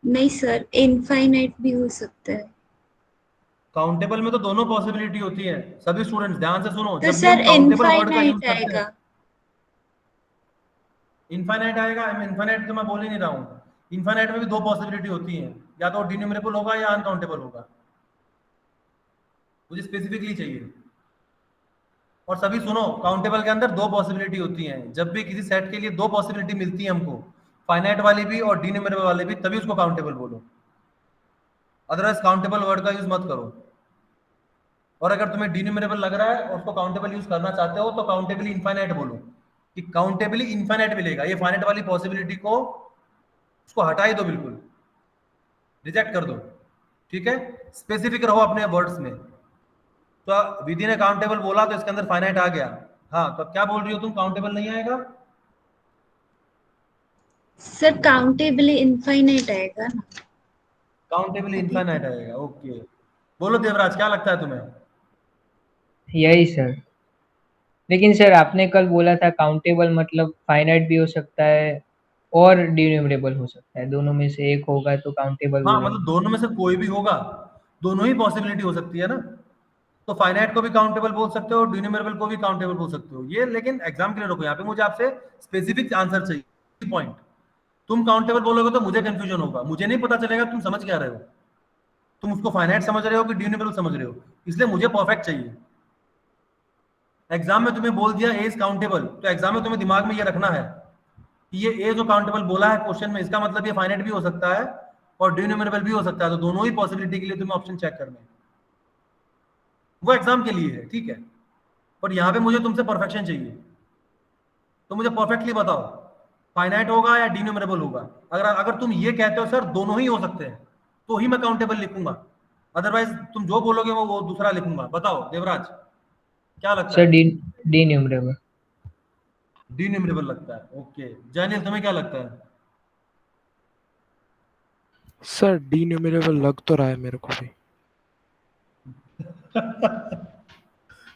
नहीं सर, इनफाइनाइट भी हो सकता है। काउंटेबल में तो दोनों पॉसिबिलिटी होती है। सभी स्टूडेंट्स ध्यान से सुनो, तो जब भी सर हम काउंटेबल वर्ड का यूज इनफाइनाइट करते हैं, आएगा। इनफाइनाइट आएगा। इनफाइनाइट तो मैं बोल ही नहीं रहा हूँ, इनफाइनाइट में भी दो पॉसिबिलिटी होती हैं, या तो डिन्यूमरेबल होगा या अनकाउंटेबल होगा, मुझे स्पेसिफिकली चाहिए। और सभी सुनो, काउंटेबल के अंदर दो पॉसिबिलिटी होती हैं। जब भी किसी सेट के लिए दो पॉसिबिलिटी मिलती है हमको, फाइनाइट वाली भी और डिन्यूमरेबल वाली भी, तभी उसको काउंटेबल बोलो, अदरवाइज काउंटेबल वर्ड का यूज मत करो। और अगर तुम्हें डिन्यूमरेबल लग रहा है और उसको काउंटेबल यूज करना चाहते हो तो काउंटेबली इनफाइनाइट बोलो, कि काउंटेबली इनफाइनाइट मिलेगा। ये फाइनाइट वाली पॉसिबिलिटी को उसको हटा ही दो, बिल्कुल रिजेक्ट कर दो, ठीक है। स्पेसिफिक रहो अपने वर्ड्स में। तो विधि ने काउंटेबल बोला तो इसके अंदर फाइनाइट आ गया। हाँ, तो क्या बोल रही हो तुम, काउंटेबल नहीं आएगा? सर काउंटेबली इनफाइनाइट आएगा ना। काउंटेबली इनफाइनाइट आएगा, ओके। बोलो देवराज, क्या लगता है तुम्हें? यही सर। लेकिन सर आपने कल बोला था काउंटेबल मतलब फाइनाइट भी हो सकता है और डिन्यूमरेबल हो सकता है, दोनों में से एक होगा तो काउंटेबल हाँ, बोलेंगे। मतलब दोनों में से कोई भी होगा, दोनों ही पॉसिबिलिटी हो सकती है ना। तो फाइनाइट को भी काउंटेबल बोल सकते हो, डिन्यूमरेबल को भी काउंटेबल बोल सकते हो। ये लेकिन एग्जाम के लिए रखो, यहाँ पे मुझे आपसे स्पेसिफिक आंसर चाहिए, पॉइंट। तुम काउंटेबल बोलोगे तो मुझे कंफ्यूजन होगा, मुझे नहीं पता चलेगा तुम समझ क्या रहे हो, तुम उसको फाइनाइट समझ रहे हो कि डिन्यूमरेबल समझ रहे हो, इसलिए मुझे परफेक्ट चाहिए। एग्जाम में तुम्हें बोल दिया ए इज काउंटेबल, तो एग्जाम में तुम्हें दिमाग में ये रखना है कि ये ए जो काउंटेबल बोला है क्वेश्चन में, इसका मतलब ये फाइनाइट भी हो सकता है और डिन्यूमरेबल भी हो सकता है। तो दोनों ही पॉसिबिलिटी के लिए तुम्हें ऑप्शन चेक करने हैं, वो एग्जाम के लिए है, ठीक है। पर यहाँ पे मुझे तुमसे परफेक्शन चाहिए, तो मुझे परफेक्टली बताओ फाइनाइट होगा या डिन्यूमरेबल होगा। अगर अगर तुम ये कहते हो सर दोनों ही हो सकते हैं, तो ही मैं काउंटेबल लिखूंगा, अदरवाइज तुम जो बोलोगे वो दूसरा लिखूंगा। बताओ देवराज, क्या लगता सर है? डिन्यूमरेबल। डिन्यूमरेबल लगता है, ओके। जैनिल, तुम्हें क्या लगता है? सर डी-न्यूमरेबल लग तो रहा है मेरे को भी।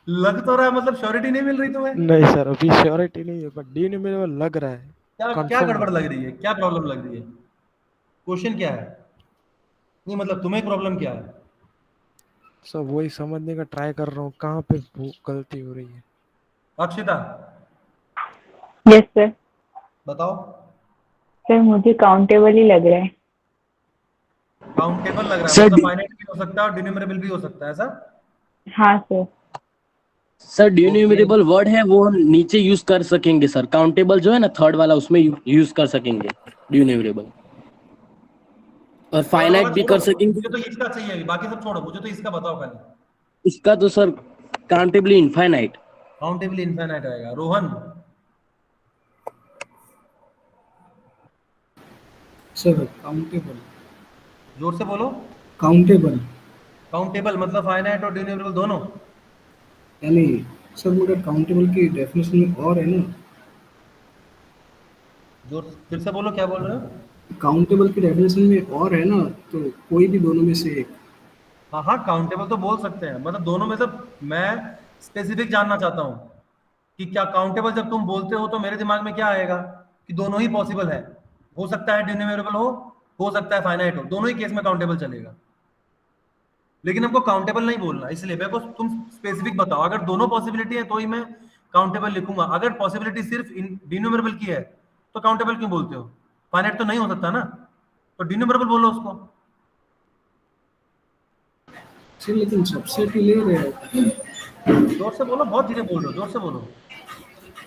लग तो रहा है, मतलब श्योरिटी नहीं मिल रही तुम्हें? नहीं सर, अभी श्योरिटी नहीं है, बट डी-न्यूमरेबल लग रहा है। क्या क्या गड़बड़ लग रही है, क्या प्रॉब्लम लग रही है, क्वेश्चन क्या है? नहीं मतलब तुम्हें प्रॉब्लम क्या है? सर वही समझने का ट्राई कर रहा हूँ कहाँ पे गलती हो रही है। Akshita, yes sir. बताओ। सर मुझे काउंटेबल ही लग रहा है। काउंटेबल लग रहा है, सर मतलब फाइनाइट भी हो सकता है और डिन्यूमरेबल भी हो सकता है, ऐसा? हाँ सर। सर डिन्यूमरेबल वर्ड है वो हम नीचे यूज कर सकेंगे सर, काउंटेबल जो है ना थर्ड वाला उसमें यूज कर सकेंगे डिन्यूमरेबल, और फाइनाइट भी कर सकेंगे। मुझे तो इसका चाहिए अभी, बाकी सब छोड़ो, मुझे तो इसका बताओ पहले। इसका तो sir countably infinite. Countably infinite आएगा। रोहन? Sir countable. जोर से बोलो। काउंटेबल। काउंटेबल मतलब फाइनाइट और डिन्यूमरेबल दोनों? यानी सर मगर काउंटेबल की डेफिनेशन में और है ना। जोर फिर से बोलो, क्या बोल रहे हो? काउंटेबल की डेफिनेशन में और है ना, तो कोई भी दोनों में से एक। हाँ हाँ, काउंटेबल तो बोल सकते हैं, मतलब दोनों में से मैं स्पेसिफिक जानना चाहता हूँ कि क्या काउंटेबल जब तुम बोलते हो तो मेरे दिमाग में क्या आएगा कि दोनों ही पॉसिबल है, हो सकता है डिन्यूमरेबल हो सकता है फाइनाइट हो, दोनों ही केस में काउंटेबल चलेगा। लेकिन हमको काउंटेबल नहीं बोलना, इसलिए मेरे को तुम स्पेसिफिक बताओ। अगर दोनों पॉसिबिलिटी है तो ही मैं काउंटेबल लिखूंगा, अगर पॉसिबिलिटी सिर्फ डिन्यूमरेबल की है तो काउंटेबल क्यों बोलते हो? फाइनाइट तो नहीं हो सकता ना, तो डिन्यूमरेबल बोलो उसको। सर लेकिन सबसेट ही ले रहे हैं। जोर से बोलो, बहुत धीरे बोल रहे हो, जोर से बोलो।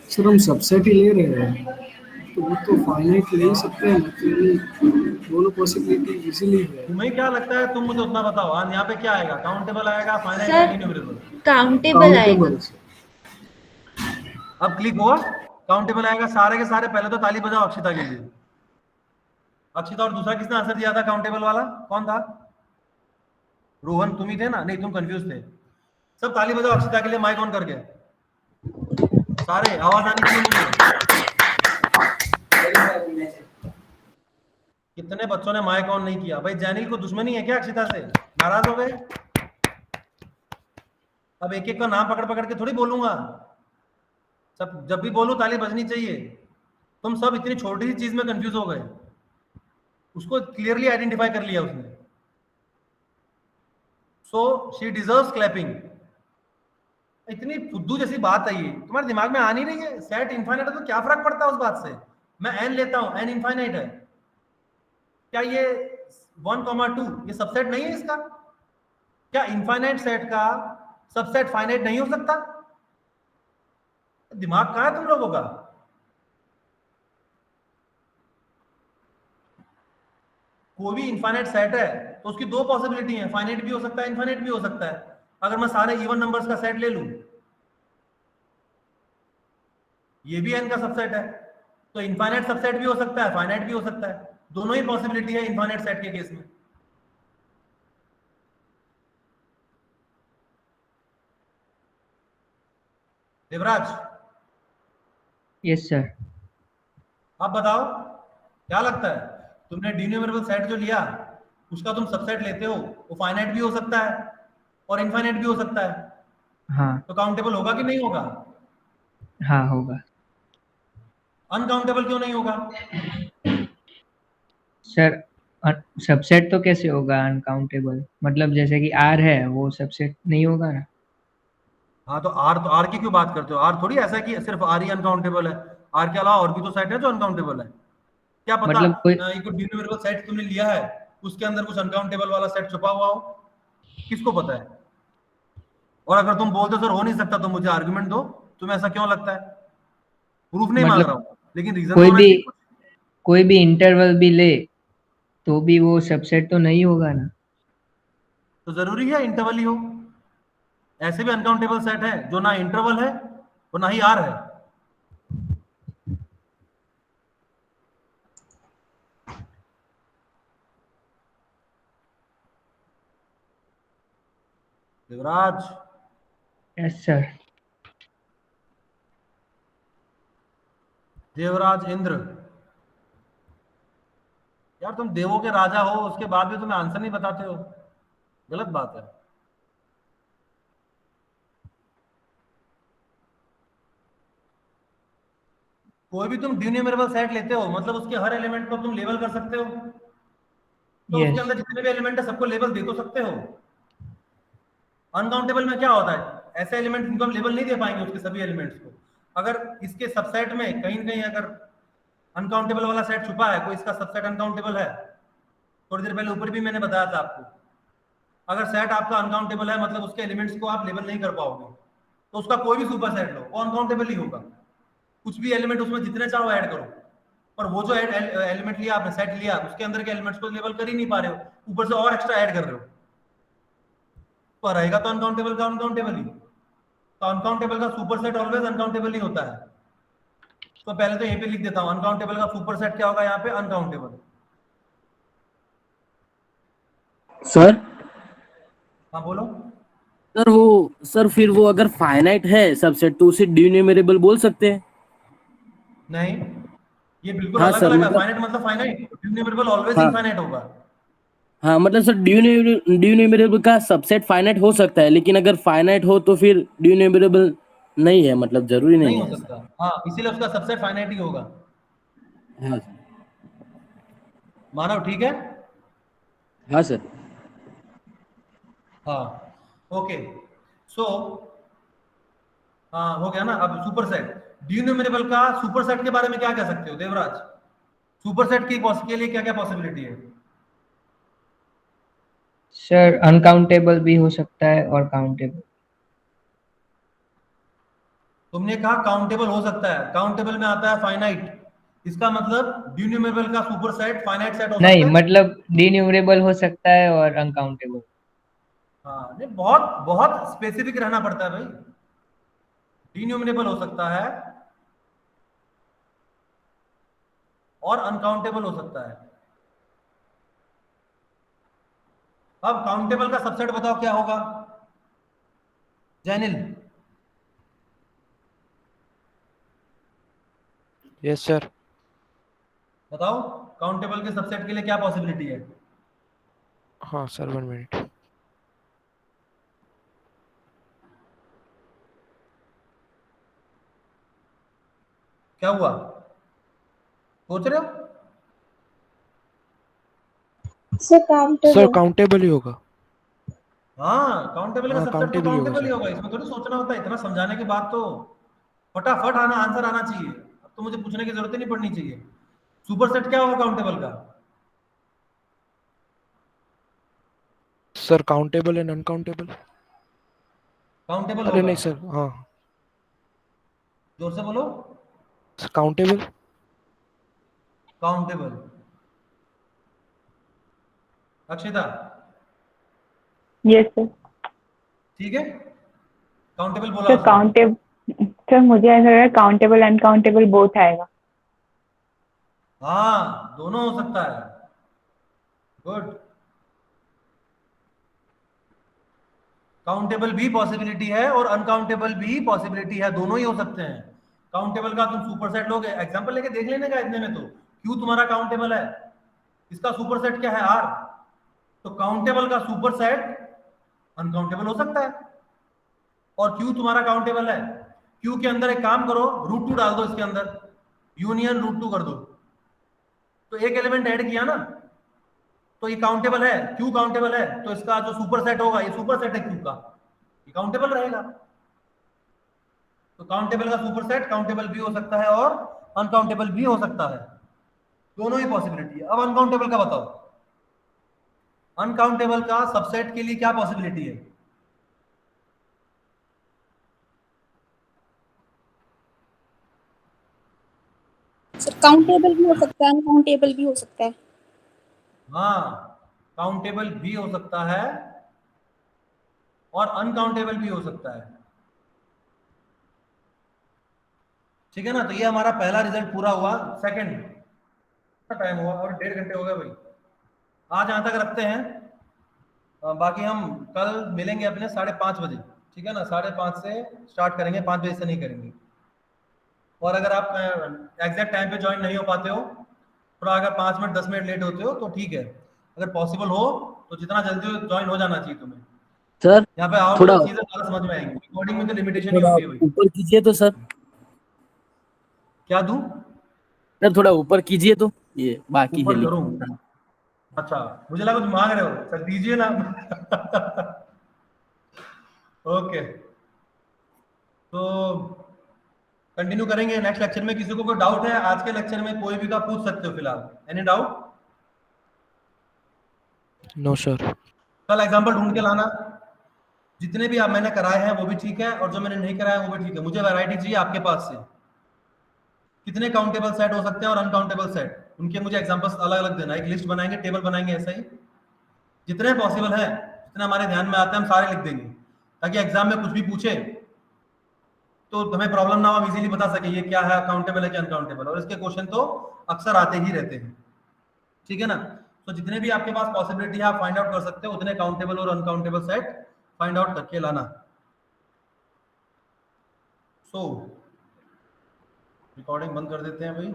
सर हम सबसेट ही ले रहे हैं, तो वो तो फाइनाइट ले ही सकते हैं, मतलब दोनों पॉसिबिलिटी इजीली है। तुम्हें क्या लगता है, तुम मुझे उतना बताओ। यहाँ पे क्या आएगा, काउंटेबल आएगा, फाइनाइट या सर डिन्यूमरेबल? काउंटेबल आएगा। अब क्लिक हुआ, काउंटेबल आएगा सारे के सारे। पहले तो ताली बजाओ अक्षिता के लिए। अक्षिता और दूसरा किसने आंसर दिया था काउंटेबल वाला, कौन था? रोहन, तुम ही थे ना? नहीं, तुम कंफ्यूज थे। सब ताली बजाओ अक्षिता के लिए, माइक ऑन करके सारे, आवाज आनी चाहिए मुझे। कितने बच्चों ने माइक ऑन नहीं किया? भाई जैनिल को दुश्मनी है क्या अक्षिता से? नाराज हो गए? अब एक एक का नाम पकड़ पकड़ के थोड़ी बोलूंगा, सब जब भी बोलूं ताली बजनी चाहिए। तुम सब इतनी छोटी सी चीज में कंफ्यूज हो गए, उसको क्लियरली आइडेंटिफाई कर लिया उसने। So she deserves clapping. इतनी फुद्दू जैसी बात है ये, तुम्हारे दिमाग में आ नहीं रही है? सेट इनफाइनाइट है तो क्या फर्क पड़ता है उस बात से? मैं एन लेता हूं, एन इनफाइनाइट है, क्या ये 1,2 ये सबसेट नहीं है इसका? क्या इनफाइनाइट सेट का सबसेट फाइनाइट नहीं हो सकता? दिमाग कहां है तुम लोगों का? कोई भी इनफाइनाइट सेट है तो उसकी दो पॉसिबिलिटी है, फाइनाइट भी हो सकता है, इनफाइनाइट भी हो सकता है। अगर मैं सारे इवन नंबर्स का सेट ले लूं, ये भी एन का सबसेट है, तो इनफाइनाइट सबसेट भी हो सकता है, फाइनाइट भी हो सकता है। दोनों ही पॉसिबिलिटी है इनफाइनाइट सेट के केस में। Devraj, yes sir. आप बताओ क्या लगता है, तुमने डिन्यूमरेबल सेट जो लिया उसका तुम सबसेट लेते हो, वो फाइनाइट भी हो सकता है और इनफाइनाइट भी हो सकता है, हाँ तो काउंटेबल होगा कि नहीं होगा? हाँ होगा। अनकाउंटेबल क्यों नहीं होगा? सर सबसेट तो कैसे होगा अनकाउंटेबल? मतलब जैसे कि आर है वो सबसेट नहीं होगा ना? हाँ तो आर की क्यों बात करते हो? आर थोड़ी ऐसा है कि सिर्फ आर ही अनकाउंटेबल है, आर के अलावा और भी तो सेट है जो अनकाउंटेबल है। क्या पता मतलब कोई एक डिन्यूमरेबल सेट तुमने लिया है उसके अंदर कुछ अनकाउंटेबल वाला सेट छुपा हुआ हो, किसको पता है? और अगर तुम बोलते सर हो नहीं सकता तो मुझे आर्गुमेंट दो, तुम्हें ऐसा क्यों लगता है? प्रूफ नहीं मांग रहा मतलब हूँ, लेकिन रीजन कोई तो भी कोई भी इंटरवल भी ले तो भी वो सबसेट तो नहीं होगा ना? तो जरूरी है इंटरवल ही हो? ऐसे भी अनकाउंटेबल सेट है जो ना इंटरवल है और ना ही आर है। Devraj, yes sir. देवराज इंद्र, यार तुम देवों के राजा हो उसके बाद भी तुम्हें आंसर नहीं बताते हो, गलत बात है। कोई भी तुम डिन्यूमरेबल सेट लेते हो मतलब उसके हर एलिमेंट को तुम लेबल कर सकते हो, तो उसके यस अंदर जितने भी एलिमेंट है सबको लेबल दे तो सकते हो। अनकाउंटेबल में क्या होता है, ऐसे एलिमेंट जिनको हम लेबल नहीं दे पाएंगे उसके सभी एलिमेंट्स को। अगर इसके सबसेट में कहीं न कहीं अगर अनकाउंटेबल वाला सेट छुपा है, कोई इसका सबसेट अनकाउंटेबल है, थोड़ी देर पहले ऊपर भी मैंने बताया था आपको, अगर सेट आपका अनकाउंटेबल है मतलब उसके एलिमेंट्स को आप लेबल नहीं कर पाओगे, तो उसका कोई भी सुपर सेट लो वो अनकाउंटेबल ही होगा। कुछ भी एलिमेंट उसमें जितने चाहो ऐड करो, पर वो जो एलिमेंट लिया आपने, सेट लिया, उसके अंदर के एलिमेंट्स को लेबल कर ही नहीं पा रहे हो, ऊपर से और एक्स्ट्रा ऐड कर रहे हो, तो रहेगा तो अनकाउंटेबल का अनकाउंटेबल ही। तो अनकाउंटेबल का सुपर सेट ऑलवेज अनकाउंटेबल ही होता है। तो पहले तो यहीं पे लिख देता हूं, अनकाउंटेबल का सुपर सेट क्या होगा यहाँ पे, अनकाउंटेबल। सर हाँ बोलो। सर फिर वो अगर फाइनाइट है सबसेट तो उसे डिन्यूमरेबल बोल सकते हैं? नहीं, ये बिल्कुल हाँ अलग सर, अलग है। मतलब फाइनाइट मतलब फाइनाइट, डिन्यूमरेबल ऑलवेज हाँ इनफाइनाइट होगा। हाँ, मतलब सर डिन्यूमरेबल का सबसेट फाइनाइट हो सकता है, लेकिन अगर फाइनाइट हो तो फिर डिन्यूमरेबल नहीं है, मतलब जरूरी नहीं नहीं हो है ऐसा। सकता, हाँ, इसीलिए उसका सबसेट फाइनाइट ही होगा। हाँ मानव ठीक है? हाँ सर। हाँ ओके। सो हाँ हो गया ना। अब सुपर सेट, डिन्यूमरेबल का सुपर सेट के बारे में क्या कह सकते हो देवराज? सुपर सेट के लिए क्या क्या पॉसिबिलिटी है? सर अनकाउंटेबल भी हो सकता है और काउंटेबल। तुमने कहा काउंटेबल हो सकता है, काउंटेबल में आता है फाइनाइट, इसका मतलब डिन्यूमरेबल का सुपर सेट फाइनाइट सेट हो नहीं, सकता है। मतलब डिन्यूमरेबल हो सकता है और अनकाउंटेबल। हाँ, नहीं बहुत बहुत स्पेसिफिक रहना पड़ता है भाई। डिन्यूमरेबल हो सकता है और अनकाउंटेबल हो सकता है। अब काउंटेबल का सबसेट बताओ क्या होगा जैनिल? Yes sir. बताओ काउंटेबल के सबसेट के लिए क्या पॉसिबिलिटी है? हाँ सर 1 मिनट। क्या हुआ, सोच रहे हो? सर काउंटेबल ही होगा। हाँ काउंटेबल का हाँ सबसेट तो काउंटेबल ही होगा काउंटेबल ही सर। होगा, इसमें थोड़ी सोचना होता है। इतना समझाने के बाद तो फटाफट आंसर आना चाहिए। अब तो मुझे पूछने की जरूरत ही नहीं पड़नी चाहिए। सुपरसेट क्या होगा काउंटेबल का? Sir countable and uncountable. Countable अरे होगा। नहीं सर, हाँ जोर से बोलो। Countable. Countable. Akshita yes sir. ठीक है, काउंटेबल बोला सर उसने। काउंटेबल, सर मुझे ऐसा लग रहा है काउंटेबल अनकाउंटेबल बोथ आएगा। हाँ दोनों हो सकता है। गुड। काउंटेबल भी पॉसिबिलिटी है और अनकाउंटेबल भी पॉसिबिलिटी है, दोनों ही हो सकते हैं। काउंटेबल का तुम सुपरसेट लोगे, एग्जांपल लेके देख लेने का इतने में। तो क्यू तुम्हारा काउंटेबल है, इसका सुपरसेट क्या है आर, तो काउंटेबल का सुपरसेट अनकाउंटेबल हो सकता है। और क्यू तुम्हारा काउंटेबल है, क्यू के अंदर एक काम करो, √2 डाल दो इसके अंदर, यूनियन √2 कर दो, तो एक एलिमेंट ऐड किया ना, तो ये काउंटेबल है। क्यू काउंटेबल है तो इसका जो सुपरसेट होगा, ये सुपरसेट है क्यू का, ये काउंटेबल रहेगा। तो काउंटेबल का सुपरसेट काउंटेबल भी हो सकता है और अनकाउंटेबल भी हो सकता है, दोनों ही पॉसिबिलिटी है। अब अनकाउंटेबल का बताओ, अनकाउंटेबल का सबसेट के लिए क्या पॉसिबिलिटी है? सर काउंटेबल भी हो सकता है, अनकाउंटेबल भी हो सकता है। हाँ काउंटेबल भी हो सकता है और अनकाउंटेबल भी हो सकता है, ठीक है ना। तो ये हमारा पहला रिजल्ट पूरा हुआ। सेकंड टाइम हुआ और 1.5 घंटे हो गए भाई, आज यहां तक रखते हैं। बाकी हम कल मिलेंगे अपने 5:30 बजे, ठीक है ना। 5:30 से स्टार्ट करेंगे, 5 बजे से नहीं करेंगे। और अगर आप एग्जैक्ट टाइम पे ज्वाइन नहीं हो पाते हो, थोड़ा अगर 5 मिनट 10 मिनट लेट होते हो तो ठीक है, अगर पॉसिबल हो तो जितना जल्दी ज्वाइन हो जाना चाहिए तुम्हें। सर यहाँ पे आओ थोड़ा तो चीजें ज्यादा समझ में आएंगी, रिकॉर्डिंग में तो लिमिटेशन ही थोड़ा होती है भाई। ऊपर कीजिए तो सर। क्या दूं? सर थोड़ा ऊपर कीजिए तो, ये बाकी है ऊपर लिखना। करूं? अच्छा मुझे लगा कुछ मांग रहे हो, सर दीजिए ना। ओके तो कंटिन्यू करेंगे नेक्स्ट लेक्चर में। किसी को कोई डाउट है आज के लेक्चर में, कोई भी का पूछ सकते हो फिलहाल। Any doubt? No sir. कल एग्जांपल ढूंढ के लाना, जितने भी आप मैंने कराए हैं वो भी ठीक है और जो मैंने नहीं कराया वो भी ठीक है। मुझे वैरायटी चाहिए आपके पास से, कितने काउंटेबल सेट हो सकते हैं और अनकाउंटेबल सेट, उनके मुझे एग्जांपल्स अलग अलग देना। एक लिस्ट बनाएंगे, टेबल बनाएंगे, ऐसा ही जितने पॉसिबल है, जितने हमारे ध्यान में आते हैं हम सारे लिख देंगे, ताकि एग्जाम में कुछ भी पूछे तो हमें प्रॉब्लम ना हो, इजीली बता सके ये क्या है, काउंटेबल है क्या अनकाउंटेबल। और इसके क्वेश्चन तो अक्सर आते ही रहते हैं, ठीक है ना। तो जितने भी आपके पास पॉसिबिलिटी है आप फाइंड आउट कर सकते हो, उतने काउंटेबल और अनकाउंटेबल सेट फाइंड आउट करके लाना। सो रिकॉर्डिंग बंद कर देते हैं भाई।